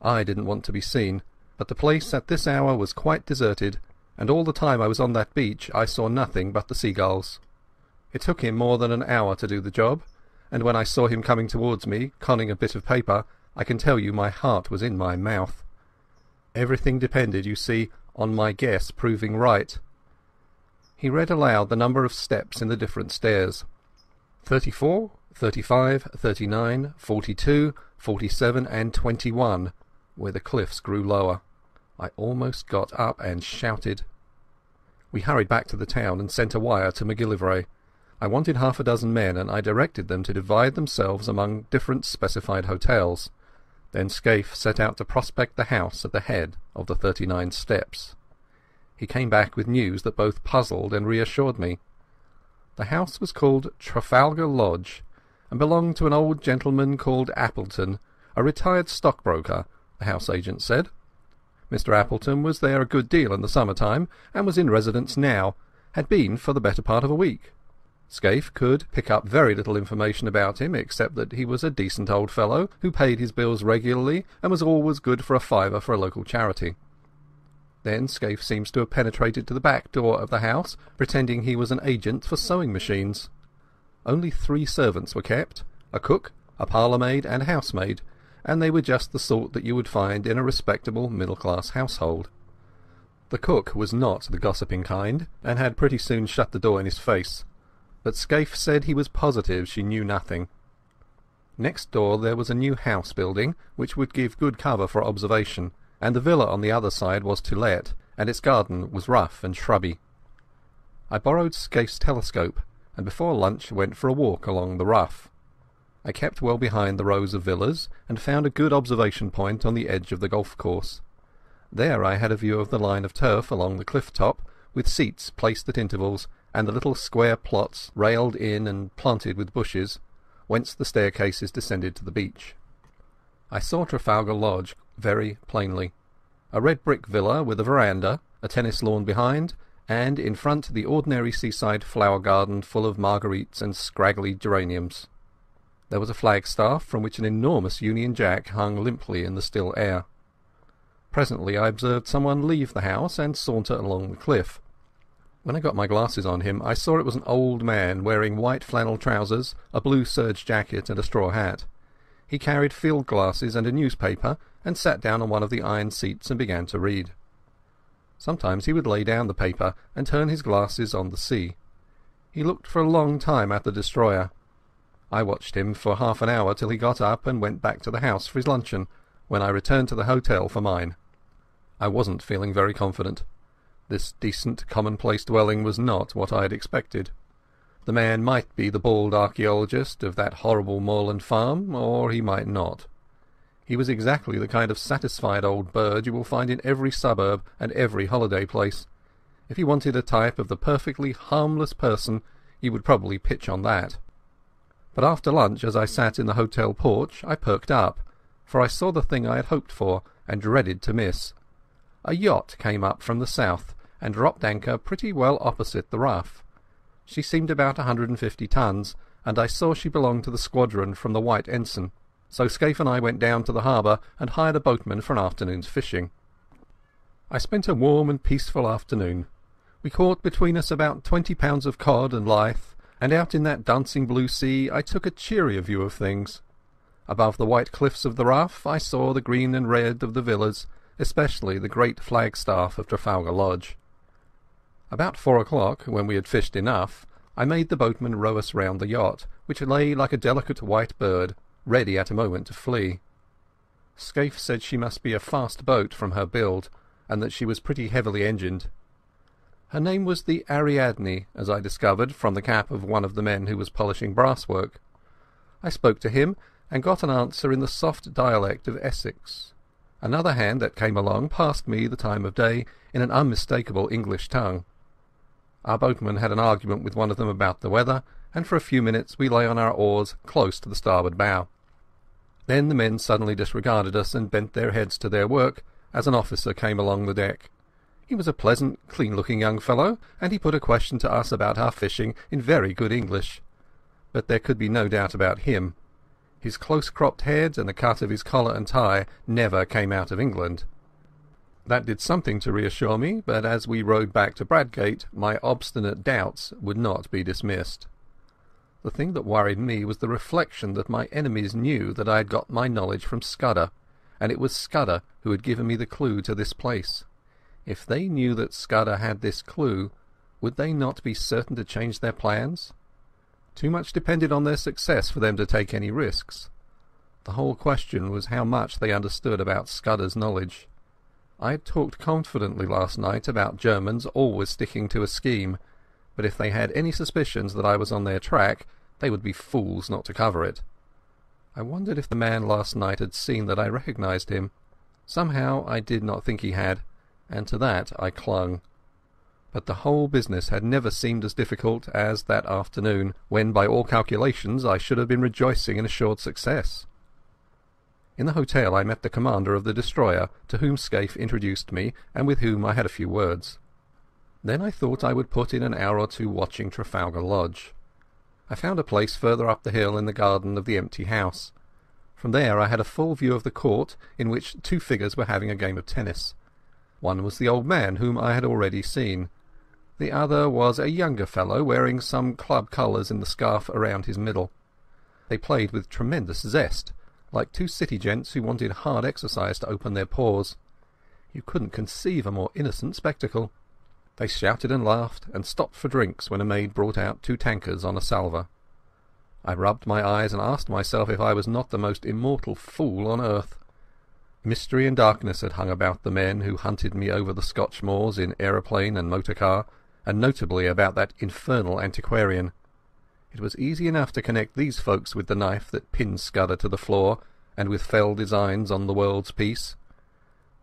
I didn't want to be seen, but the place at this hour was quite deserted, and all the time I was on that beach I saw nothing but the seagulls. It took him more than an hour to do the job, and when I saw him coming towards me, conning a bit of paper, I can tell you my heart was in my mouth. Everything depended, you see, on my guess proving right. He read aloud the number of steps in the different stairs. 34, 35, 39, 42, 47 and 21, where the cliffs grew lower. I almost got up and shouted. We hurried back to the town and sent a wire to MacGillivray. I wanted 6 men, and I directed them to divide themselves among different specified hotels. Then Scaife set out to prospect the house at the head of the 39 steps. He came back with news that both puzzled and reassured me. The house was called Trafalgar Lodge, and belonged to an old gentleman called Appleton, a retired stockbroker, the house agent said. Mr Appleton was there a good deal in the summer-time, and was in residence now, had been for the better part of a week. Scaife could pick up very little information about him, except that he was a decent old fellow who paid his bills regularly and was always good for a fiver for a local charity. Then Scaife seems to have penetrated to the back door of the house, pretending he was an agent for sewing machines. Only 3 servants were kept, a cook, a parlour-maid and a housemaid, and they were just the sort that you would find in a respectable middle-class household. The cook was not the gossiping kind, and had pretty soon shut the door in his face, but Scaife said he was positive she knew nothing. Next door there was a new house building, which would give good cover for observation, and the villa on the other side was to let, and its garden was rough and shrubby. I borrowed Scaife's telescope, and before lunch went for a walk along the rough. I kept well behind the rows of villas, and found a good observation point on the edge of the golf course. There I had a view of the line of turf along the cliff top, with seats placed at intervals, and the little square plots railed in and planted with bushes, whence the staircases descended to the beach. I saw Trafalgar Lodge very plainly. A red brick villa with a verandah, a tennis lawn behind, and in front the ordinary seaside flower garden full of marguerites and scraggly geraniums. There was a flagstaff from which an enormous Union Jack hung limply in the still air. Presently I observed someone leave the house and saunter along the cliff. When I got my glasses on him I saw it was an old man wearing white flannel trousers, a blue serge jacket and a straw hat. He carried field glasses and a newspaper, and sat down on one of the iron seats and began to read. Sometimes he would lay down the paper and turn his glasses on the sea. He looked for a long time at the destroyer. I watched him for half an hour till he got up and went back to the house for his luncheon, when I returned to the hotel for mine. I wasn't feeling very confident. This decent, commonplace dwelling was not what I had expected. The man might be the bald archaeologist of that horrible moorland farm, or he might not. He was exactly the kind of satisfied old bird you will find in every suburb and every holiday place. If you wanted a type of the perfectly harmless person, you would probably pitch on that. But after lunch, as I sat in the hotel porch, I perked up, for I saw the thing I had hoped for and dreaded to miss. A yacht came up from the south and dropped anchor pretty well opposite the Rough. She seemed about 150 tons, and I saw she belonged to the squadron from the White Ensign. So Scaife and I went down to the harbour and hired a boatman for an afternoon's fishing. I spent a warm and peaceful afternoon. We caught between us about 20 pounds of cod and lythe, and out in that dancing blue sea I took a cheerier view of things. Above the white cliffs of the Rough I saw the green and red of the villas, especially the great flagstaff of Trafalgar Lodge. About 4 o'clock, when we had fished enough, I made the boatman row us round the yacht, which lay like a delicate white bird, ready at a moment to flee. Scaife said she must be a fast boat from her build, and that she was pretty heavily engined. Her name was the Ariadne, as I discovered from the cap of one of the men who was polishing brasswork. I spoke to him, and got an answer in the soft dialect of Essex. Another hand that came along passed me the time of day in an unmistakable English tongue. Our boatman had an argument with one of them about the weather, and for a few minutes we lay on our oars close to the starboard bow. Then the men suddenly disregarded us and bent their heads to their work as an officer came along the deck. He was a pleasant, clean-looking young fellow, and he put a question to us about our fishing in very good English. But there could be no doubt about him. His close-cropped head and the cut of his collar and tie never came out of England. That did something to reassure me, but as we rowed back to Bradgate my obstinate doubts would not be dismissed. The thing that worried me was the reflection that my enemies knew that I had got my knowledge from Scudder, and it was Scudder who had given me the clue to this place. If they knew that Scudder had this clue, would they not be certain to change their plans? Too much depended on their success for them to take any risks. The whole question was how much they understood about Scudder's knowledge. I had talked confidently last night about Germans always sticking to a scheme, but if they had any suspicions that I was on their track, they would be fools not to cover it. I wondered if the man last night had seen that I recognized him. Somehow I did not think he had, and to that I clung. But the whole business had never seemed as difficult as that afternoon, when by all calculations I should have been rejoicing in assured success. In the hotel I met the commander of the destroyer, to whom Scaife introduced me, and with whom I had a few words. Then I thought I would put in an hour or two watching Trafalgar Lodge. I found a place further up the hill in the garden of the empty house. From there I had a full view of the court, in which two figures were having a game of tennis. One was the old man whom I had already seen. The other was a younger fellow wearing some club colours in the scarf around his middle. They played with tremendous zest, like two city gents who wanted hard exercise to open their pores. You couldn't conceive a more innocent spectacle. They shouted and laughed, and stopped for drinks when a maid brought out 2 tankards on a salver. I rubbed my eyes and asked myself if I was not the most immortal fool on earth. Mystery and darkness had hung about the men who hunted me over the Scotch moors in aeroplane and motor car, and notably about that infernal antiquarian. It was easy enough to connect these folks with the knife that pinned Scudder to the floor, and with fell designs on the world's peace.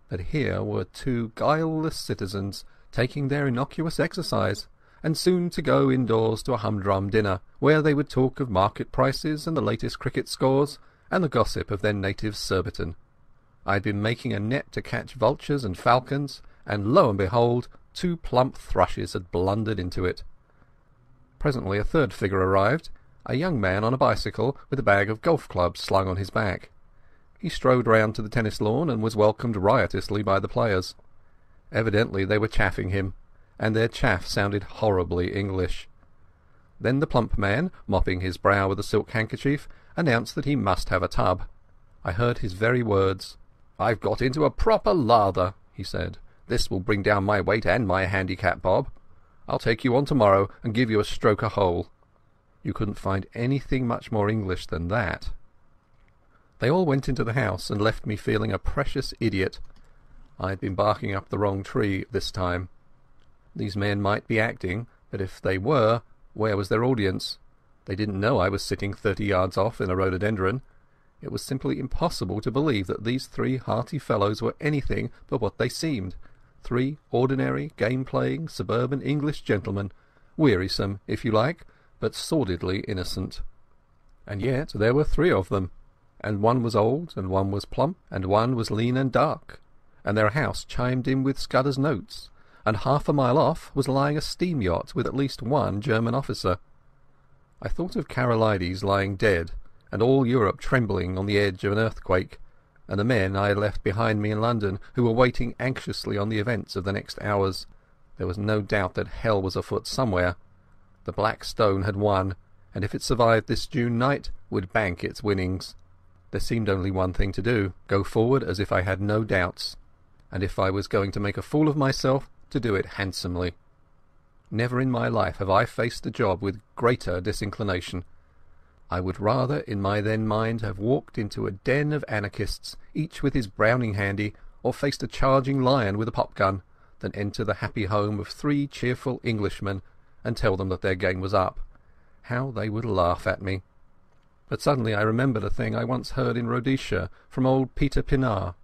But here were 2 guileless citizens taking their innocuous exercise, and soon to go indoors to a humdrum dinner, where they would talk of market prices and the latest cricket scores, and the gossip of their native Surbiton. I had been making a net to catch vultures and falcons, and lo and behold, 2 plump thrushes had blundered into it. Presently a third figure arrived, a young man on a bicycle with a bag of golf clubs slung on his back. He strode round to the tennis lawn and was welcomed riotously by the players. Evidently they were chaffing him, and their chaff sounded horribly English. Then the plump man, mopping his brow with a silk handkerchief, announced that he must have a tub. I heard his very words. "I've got into a proper lather," he said. "This will bring down my weight and my handicap, Bob. I'll take you on tomorrow and give you a stroke a hole." You couldn't find anything much more English than that. They all went into the house and left me feeling a precious idiot. I had been barking up the wrong tree this time. These men might be acting, but if they were, where was their audience? They didn't know I was sitting 30 yards off in a rhododendron. It was simply impossible to believe that these 3 hearty fellows were anything but what they seemed. 3 ordinary, game-playing, suburban English gentlemen, wearisome, if you like, but sordidly innocent. And yet there were 3 of them, and one was old, and one was plump, and one was lean and dark, and their house chimed in with Scudder's notes, and half a mile off was lying a steam yacht with at least 1 German officer. I thought of Karolides lying dead, and all Europe trembling on the edge of an earthquake, and the men I had left behind me in London who were waiting anxiously on the events of the next hours. There was no doubt that hell was afoot somewhere. The Black Stone had won, and if it survived this June night, would bank its winnings. There seemed only one thing to do, go forward as if I had no doubts, and if I was going to make a fool of myself, to do it handsomely. Never in my life have I faced a job with greater disinclination. I would rather in my then mind have walked into a den of anarchists, each with his Browning handy, or faced a charging lion with a pop-gun, than enter the happy home of 3 cheerful Englishmen and tell them that their game was up. How they would laugh at me. But suddenly I remembered a thing I once heard in Rhodesia from old Peter Pinar.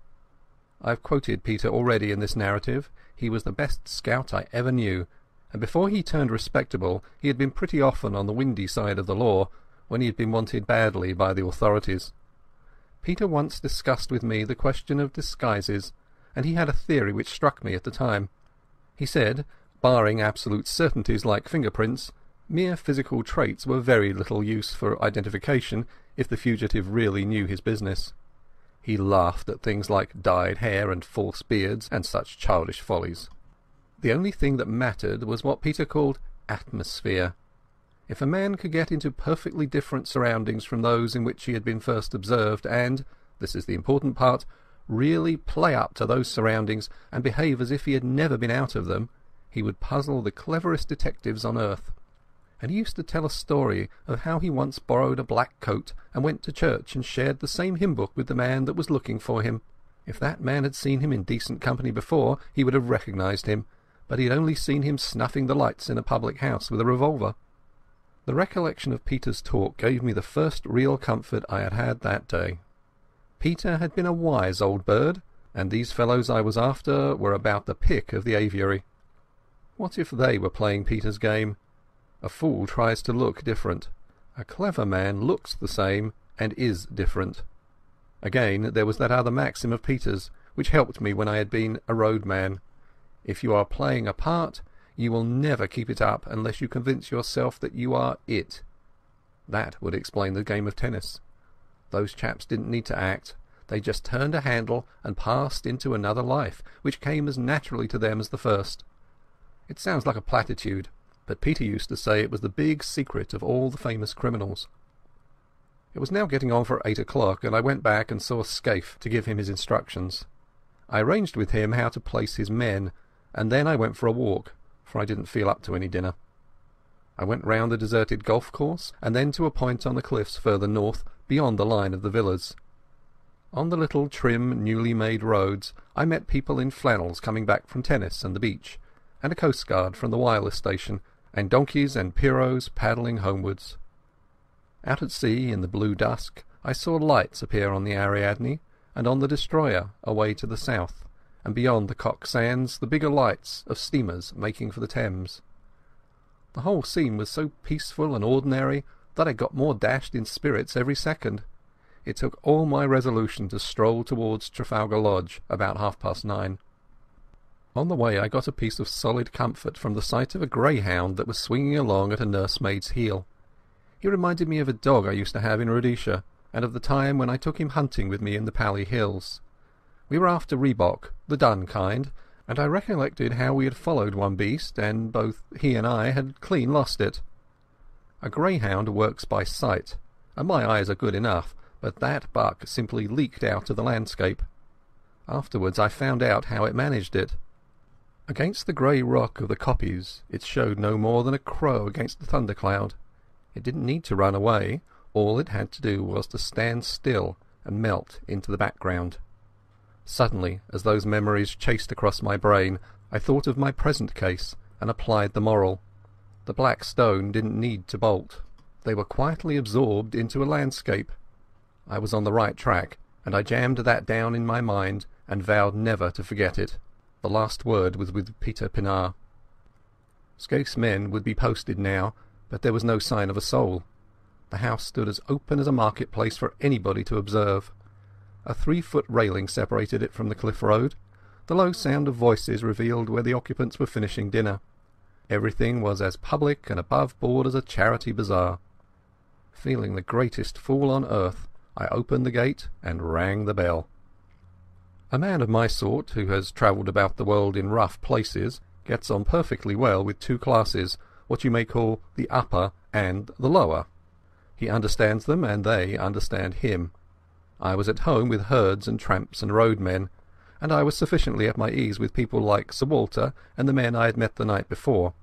I've quoted Peter already in this narrative. He was the best scout I ever knew, and before he turned respectable he had been pretty often on the windy side of the law, when he had been wanted badly by the authorities. Peter once discussed with me the question of disguises, and he had a theory which struck me at the time. He said, barring absolute certainties like fingerprints, mere physical traits were very little use for identification if the fugitive really knew his business. He laughed at things like dyed hair and false beards and such childish follies. The only thing that mattered was what Peter called atmosphere. If a man could get into perfectly different surroundings from those in which he had been first observed and, this is the important part, really play up to those surroundings and behave as if he had never been out of them, he would puzzle the cleverest detectives on earth. And he used to tell a story of how he once borrowed a black coat and went to church and shared the same hymn book with the man that was looking for him. If that man had seen him in decent company before, he would have recognized him, but he had only seen him snuffing the lights in a public house with a revolver. The recollection of Peter's talk gave me the first real comfort I had had that day. Peter had been a wise old bird, and these fellows I was after were about the pick of the aviary. What if they were playing Peter's game? A fool tries to look different. A clever man looks the same and is different. Again, there was that other maxim of Peter's, which helped me when I had been a roadman. If you are playing a part, you will never keep it up unless you convince yourself that you are it. That would explain the game of tennis. Those chaps didn't need to act. They just turned a handle and passed into another life, which came as naturally to them as the first. It sounds like a platitude, but Peter used to say it was the big secret of all the famous criminals. It was now getting on for 8 o'clock, and I went back and saw Scaife to give him his instructions. I arranged with him how to place his men, and then I went for a walk, for I didn't feel up to any dinner. I went round the deserted golf course, and then to a point on the cliffs further north, beyond the line of the villas. On the little trim, newly made roads I met people in flannels coming back from tennis and the beach, and a coastguard from the wireless station, and donkeys and pirogues paddling homewards. Out at sea, in the blue dusk, I saw lights appear on the Ariadne, and on the destroyer away to the south, and beyond the Cock Sands the bigger lights of steamers making for the Thames. The whole scene was so peaceful and ordinary that I got more dashed in spirits every second. It took all my resolution to stroll towards Trafalgar Lodge about 9:30. On the way I got a piece of solid comfort from the sight of a greyhound that was swinging along at a nursemaid's heel. He reminded me of a dog I used to have in Rhodesia, and of the time when I took him hunting with me in the Pali Hills. We were after rhebok, the dun kind, and I recollected how we had followed one beast, and both he and I had clean lost it. A greyhound works by sight, and my eyes are good enough, but that buck simply leaked out of the landscape. Afterwards I found out how it managed it. Against the grey rock of the kopjes it showed no more than a crow against a thundercloud. It didn't need to run away. All it had to do was to stand still and melt into the background. Suddenly, as those memories chased across my brain, I thought of my present case and applied the moral. The black stone didn't need to bolt. They were quietly absorbed into a landscape. I was on the right track, and I jammed that down in my mind and vowed never to forget it. The last word was with Peter Pienaar. Scaife's men would be posted now, but there was no sign of a soul. The house stood as open as a market-place for anybody to observe. A 3-foot railing separated it from the cliff road. The low sound of voices revealed where the occupants were finishing dinner. Everything was as public and above board as a charity bazaar. Feeling the greatest fool on earth, I opened the gate and rang the bell. A man of my sort, who has travelled about the world in rough places, gets on perfectly well with two classes, what you may call the upper and the lower. He understands them, and they understand him. I was at home with herds and tramps and roadmen, and I was sufficiently at my ease with people like Sir Walter and the men I had met the night before.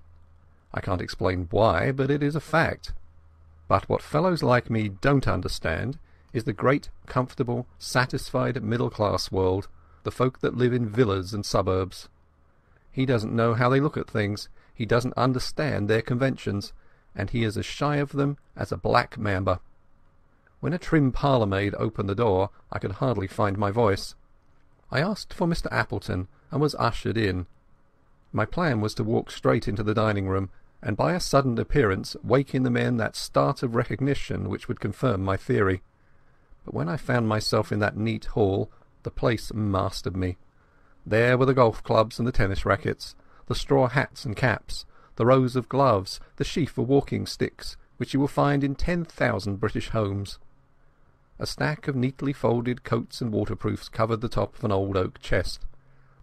I can't explain why, but it is a fact. But what fellows like me don't understand is the great, comfortable, satisfied middle-class world, the folk that live in villas and suburbs. He doesn't know how they look at things, he doesn't understand their conventions, and he is as shy of them as a black mamba. When a trim parlour-maid opened the door, I could hardly find my voice. I asked for Mr. Appleton, and was ushered in. My plan was to walk straight into the dining-room, and by a sudden appearance wake in the men that start of recognition which would confirm my theory. But when I found myself in that neat hall, the place mastered me. There were the golf clubs and the tennis rackets, the straw hats and caps, the rows of gloves, the sheaf of walking sticks, which you will find in 10,000 British homes. A stack of neatly folded coats and waterproofs covered the top of an old oak chest.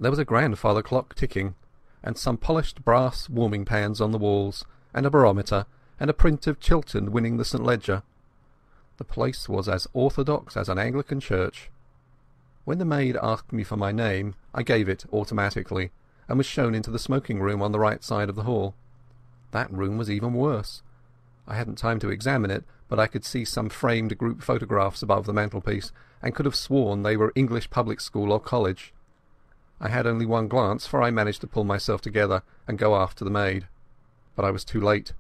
There was a grandfather clock ticking, and some polished brass warming pans on the walls, and a barometer, and a print of Chiltern winning the St. Leger. The place was as orthodox as an Anglican church. When the maid asked me for my name, I gave it automatically, and was shown into the smoking-room on the right side of the hall. That room was even worse. I hadn't time to examine it, but I could see some framed group photographs above the mantelpiece, and could have sworn they were English public school or college. I had only one glance, for I managed to pull myself together and go after the maid. But I was too late.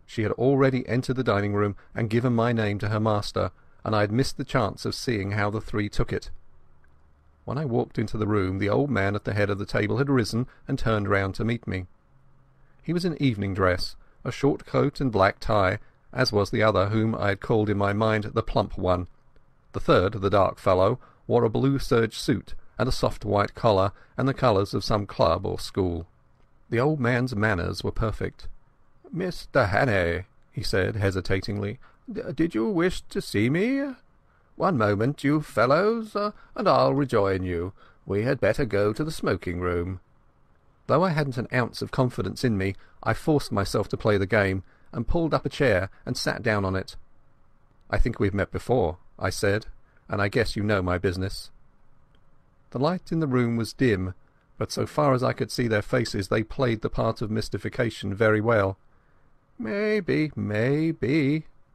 She had already entered the dining-room and given my name to her master, and I had missed the chance of seeing how the three took it. When I walked into the room, the old man at the head of the table had risen and turned round to meet me. He was in evening dress, a short coat and black tie, as was the other whom I had called in my mind the plump one. The third, the dark fellow, wore a blue serge suit and a soft white collar and the colours of some club or school. The old man's manners were perfect. "Mr. Hannay," he said hesitatingly, "did you wish to see me? One moment, you fellows, and I'll rejoin you. We had better go to the smoking-room." Though I hadn't an ounce of confidence in me, I forced myself to play the game, and pulled up a chair and sat down on it. "I think we've met before," I said, "and I guess you know my business." The light in the room was dim, but so far as I could see their faces they played the part of mystification very well. "Maybe,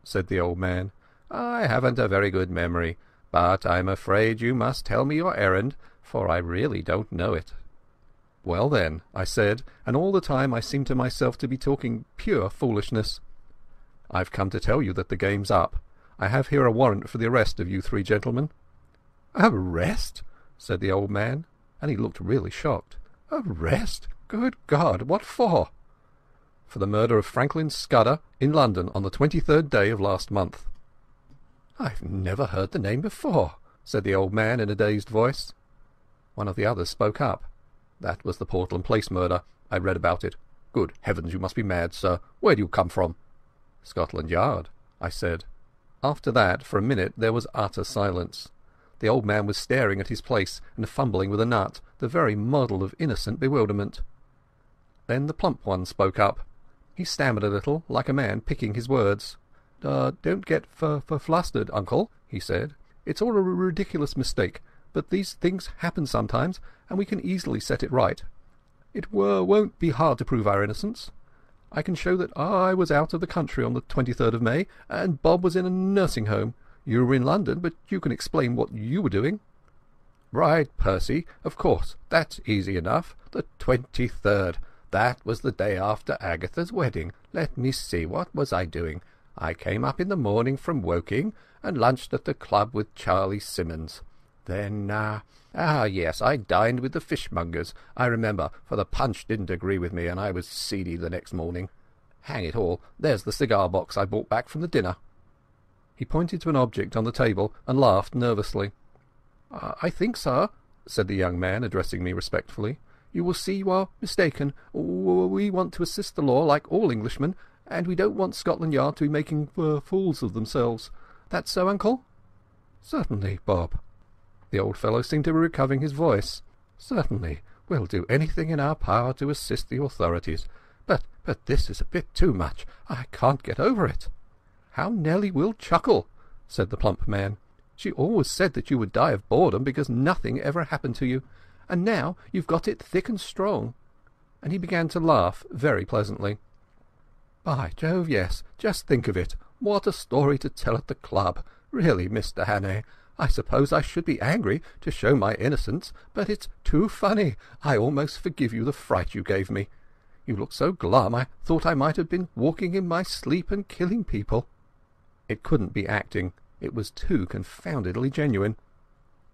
said the old man. "I haven't a very good memory, but I'm afraid you must tell me your errand, for I really don't know it." "Well then," I said, and all the time I seemed to myself to be talking pure foolishness, "I've come to tell you that the game's up. I have here a warrant for the arrest of you 3 gentlemen." "Arrest?" said the old man, and he looked really shocked. "Arrest? Good God, what for?" "For the murder of Franklin Scudder in London on the 23rd day of last month." "I've never heard the name before," said the old man in a dazed voice. One of the others spoke up. "That was the Portland Place murder. I read about it. Good heavens, you must be mad, sir. Where do you come from?" "Scotland Yard," I said. After that, for a minute, there was utter silence. The old man was staring at his place and fumbling with a nut, the very model of innocent bewilderment. Then the plump one spoke up. He stammered a little, like a man picking his words. "Don't get flustered, uncle," he said. "It's all a ridiculous mistake, but these things happen sometimes, and we can easily set it right. It won't be hard to prove our innocence. I can show that I was out of the country on the 23rd of May, and Bob was in a nursing home. You were in London, but you can explain what you were doing." "Right, Percy, of course, that's easy enough. The 23rd. That was the day after Agatha's wedding. Let me see, what was I doing? I came up in the morning from Woking and lunched at the club with Charlie Simmons. Then, yes, I dined with the fishmongers, I remember, for the punch didn't agree with me and I was seedy the next morning. Hang it all, there's the cigar box I brought back from the dinner." He pointed to an object on the table and laughed nervously. "I think, sir," said the young man, addressing me respectfully, "you will see you are mistaken. We want to assist the law like all Englishmen, and we don't want Scotland Yard to be making fools of themselves. That's so, uncle?" "Certainly, Bob." The old fellow seemed to be recovering his voice. "Certainly, we'll do anything in our power to assist the authorities. But this is a bit too much. I can't get over it." "How Nellie will chuckle," said the plump man. "She always said that you would die of boredom because nothing ever happened to you, and now you've got it thick and strong." And he began to laugh very pleasantly. "By Jove, yes, just think of it. What a story to tell at the club. Really, Mr. Hannay, I suppose I should be angry to show my innocence, but it's too funny. I almost forgive you the fright you gave me. You looked so glum I thought I might have been walking in my sleep and killing people." It couldn't be acting. It was too confoundedly genuine.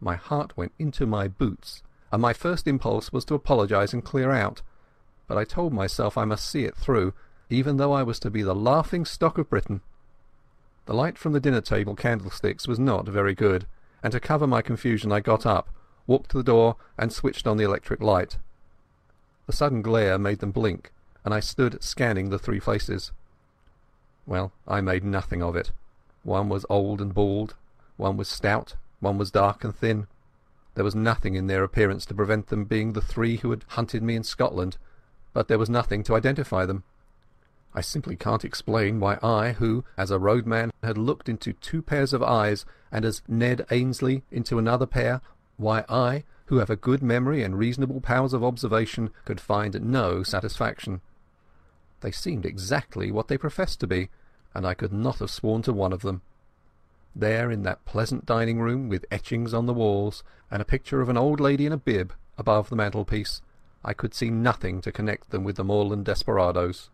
My heart went into my boots, and my first impulse was to apologize and clear out. But I told myself I must see it through, even though I was to be the laughing-stock of Britain. The light from the dinner-table candlesticks was not very good, and to cover my confusion I got up, walked to the door, and switched on the electric light. The sudden glare made them blink, and I stood scanning the 3 faces. Well, I made nothing of it. One was old and bald, one was stout, one was dark and thin. There was nothing in their appearance to prevent them being the 3 who had hunted me in Scotland, but there was nothing to identify them. I simply can't explain why I, who, as a roadman, had looked into 2 pairs of eyes, and as Ned Ainsley into another pair, why I, who have a good memory and reasonable powers of observation, could find no satisfaction. They seemed exactly what they professed to be, and I could not have sworn to one of them. There in that pleasant dining-room, with etchings on the walls, and a picture of an old lady in a bib above the mantelpiece, I could see nothing to connect them with the moorland desperadoes.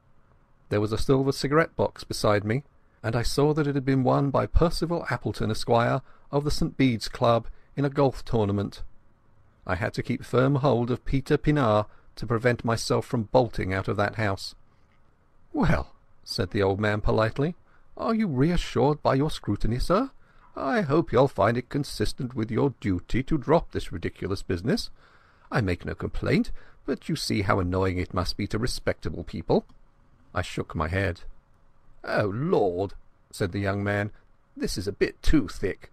There was a silver cigarette-box beside me, and I saw that it had been won by Percival Appleton, Esquire, of the St. Bede's Club, in a golf tournament. I had to keep firm hold of Peter Pinard to prevent myself from bolting out of that house. "Well," said the old man politely, "are you reassured by your scrutiny, sir? I hope you'll find it consistent with your duty to drop this ridiculous business. I make no complaint, but you see how annoying it must be to respectable people." I shook my head. "Oh, Lord," said the young man, "this is a bit too thick."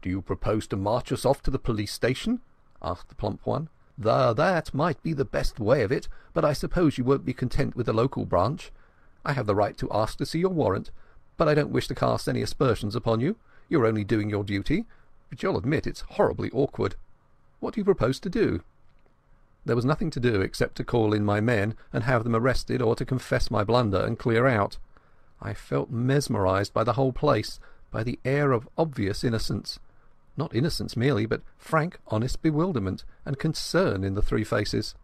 "Do you propose to march us off to the police station?" asked the plump one. "That might be the best way of it, but I suppose you won't be content with the local branch. I have the right to ask to see your warrant, but I don't wish to cast any aspersions upon you. You're only doing your duty, but you'll admit it's horribly awkward. What do you propose to do?" There was nothing to do except to call in my men and have them arrested, or to confess my blunder and clear out. I felt mesmerized by the whole place, by the air of obvious innocence. Not innocence merely, but frank, honest bewilderment and concern in the three faces.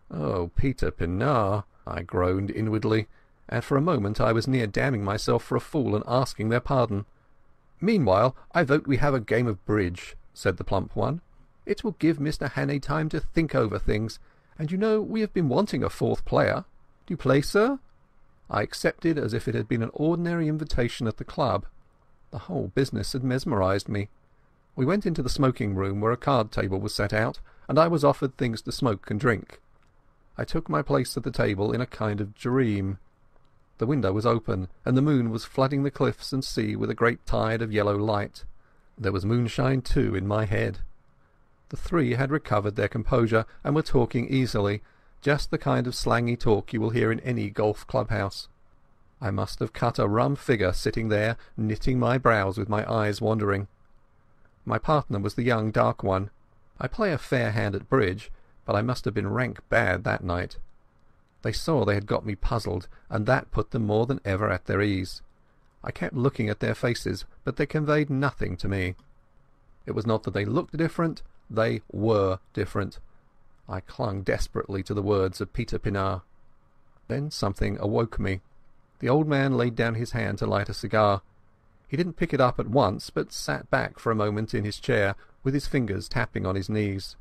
"Oh, Peter Pienaar," I groaned inwardly, and for a moment I was near damning myself for a fool and asking their pardon. "Meanwhile, I vote we have a game of bridge," said the plump one. "It will give Mr. Hannay time to think over things, and you know we have been wanting a fourth player. Do you play, sir?" I accepted as if it had been an ordinary invitation at the club. The whole business had mesmerized me. We went into the smoking room where a card table was set out, and I was offered things to smoke and drink. I took my place at the table in a kind of dream. The window was open, and the moon was flooding the cliffs and sea with a great tide of yellow light. There was moonshine, too, in my head. The three had recovered their composure and were talking easily, just the kind of slangy talk you will hear in any golf clubhouse. I must have cut a rum figure sitting there, knitting my brows with my eyes wandering. My partner was the young dark one. I play a fair hand at bridge, but I must have been rank bad that night. They saw they had got me puzzled, and that put them more than ever at their ease. I kept looking at their faces, but they conveyed nothing to me. It was not that they looked different, they were different. I clung desperately to the words of Peter Pienaar. Then something awoke me. The old man laid down his hand to light a cigar. He didn't pick it up at once, but sat back for a moment in his chair, with his fingers tapping on his knees.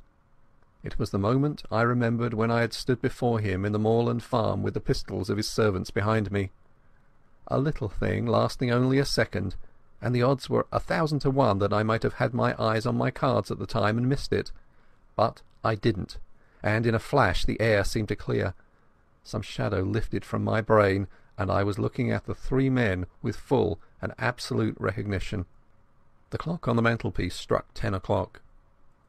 It was the moment I remembered when I had stood before him in the moorland farm with the pistols of his servants behind me. A little thing lasting only a second, and the odds were 1,000 to 1 that I might have had my eyes on my cards at the time and missed it. But I didn't, and in a flash the air seemed to clear. Some shadow lifted from my brain, and I was looking at the three men with full and absolute recognition. The clock on the mantelpiece struck 10 o'clock.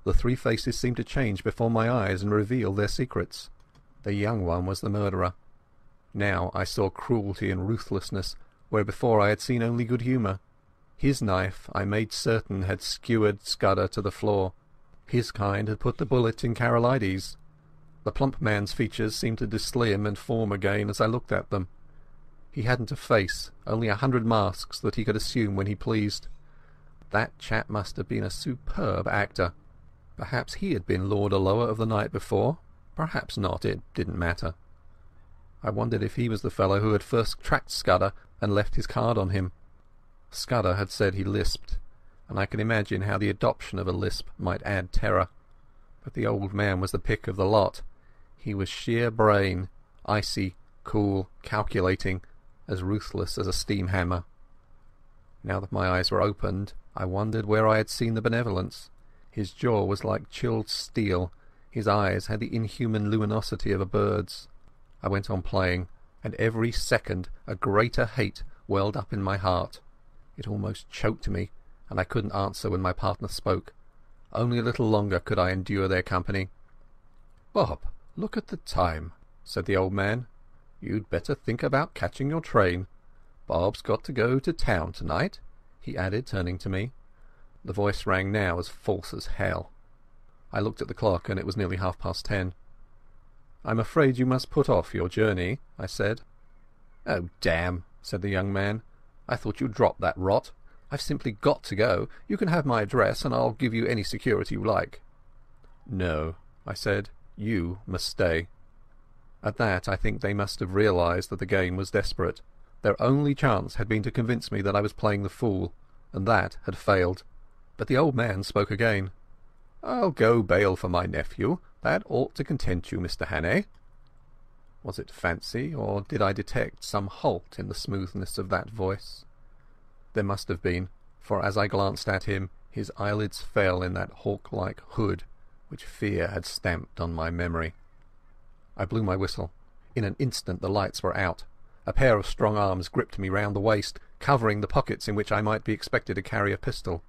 The three faces seemed to change before my eyes and reveal their secrets. The young one was the murderer. Now I saw cruelty and ruthlessness, where before I had seen only good humour. His knife, I made certain, had skewered Scudder to the floor. His kind had put the bullet in Karolides. The plump man's features seemed to slim and form again as I looked at them. He hadn't a face, only 100 masks that he could assume when he pleased. That chap must have been a superb actor. Perhaps he had been Lord Alloa of the night before. Perhaps not, it didn't matter. I wondered if he was the fellow who had first tracked Scudder and left his card on him. Scudder had said he lisped, and I could imagine how the adoption of a lisp might add terror. But the old man was the pick of the lot. He was sheer brain, icy, cool, calculating, as ruthless as a steam hammer. Now that my eyes were opened, I wondered where I had seen the benevolence. His jaw was like chilled steel. His eyes had the inhuman luminosity of a bird's. I went on playing, and every second a greater hate welled up in my heart. It almost choked me, and I couldn't answer when my partner spoke. Only a little longer could I endure their company. "Bob, look at the time," said the old man. "You'd better think about catching your train. Bob's got to go to town tonight," he added, turning to me. The voice rang now as false as hell. I looked at the clock, and it was nearly 10:30. "I'm afraid you must put off your journey," I said. "Oh, damn," said the young man. "I thought you'd drop that rot. I've simply got to go. You can have my address, and I'll give you any security you like." "No," I said. "You must stay." At that I think they must have realized that the game was desperate. Their only chance had been to convince me that I was playing the fool, and that had failed. But the old man spoke again. "I'll go bail for my nephew. That ought to content you, Mr. Hannay." Was it fancy, or did I detect some halt in the smoothness of that voice? There must have been, for as I glanced at him, his eyelids fell in that hawk-like hood which fear had stamped on my memory. I blew my whistle. In an instant the lights were out. A pair of strong arms gripped me round the waist, covering the pockets in which I might be expected to carry a pistol.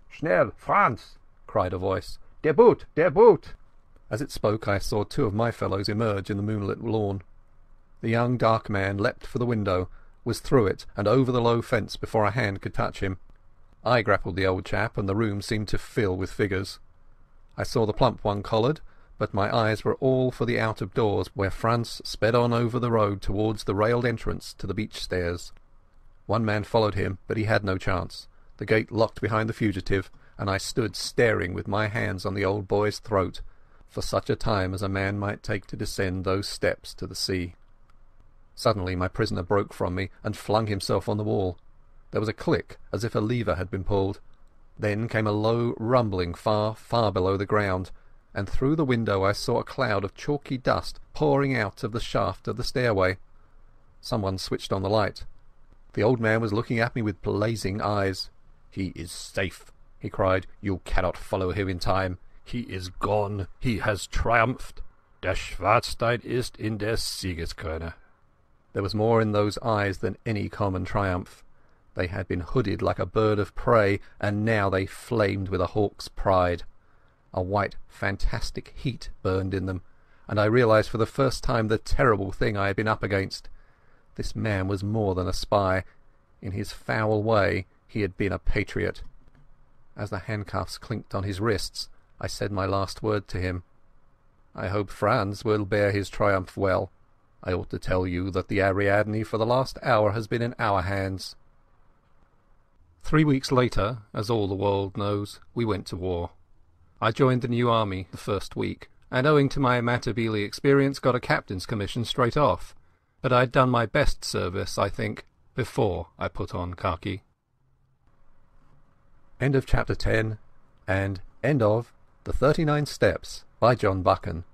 "Schnell, Franz!" cried a voice. "Der Boot! Der Boot!" As it spoke I saw two of my fellows emerge in the moonlit lawn. The young dark man leapt for the window, was through it and over the low fence before a hand could touch him. I grappled the old chap, and the room seemed to fill with figures. I saw the plump one collared, but my eyes were all for the out of doors, where Franz sped on over the road towards the railed entrance to the beach stairs. One man followed him, but he had no chance. The gate locked behind the fugitive, and I stood staring with my hands on the old boy's throat, for such a time as a man might take to descend those steps to the sea. Suddenly my prisoner broke from me and flung himself on the wall. There was a click, as if a lever had been pulled. Then came a low rumbling far, far below the ground, and through the window I saw a cloud of chalky dust pouring out of the shaft of the stairway. Someone switched on the light. The old man was looking at me with blazing eyes. "He is safe," he cried. "You cannot follow him in time. He is gone. He has triumphed. Der Schwarzstein ist in der Siegeskrone." There was more in those eyes than any common triumph. They had been hooded like a bird of prey, and now they flamed with a hawk's pride. A white, fantastic heat burned in them, and I realized for the first time the terrible thing I had been up against. This man was more than a spy. In his foul way he had been a patriot. As the handcuffs clinked on his wrists, I said my last word to him. "I hope Franz will bear his triumph well. I ought to tell you that the Ariadne for the last hour has been in our hands." 3 weeks later, as all the world knows, we went to war. I joined the new army the first week, and owing to my Matabele experience got a captain's commission straight off. But I'd done my best service, I think, before I put on khaki. End of chapter 10, and end of The 39 Steps by John Buchan.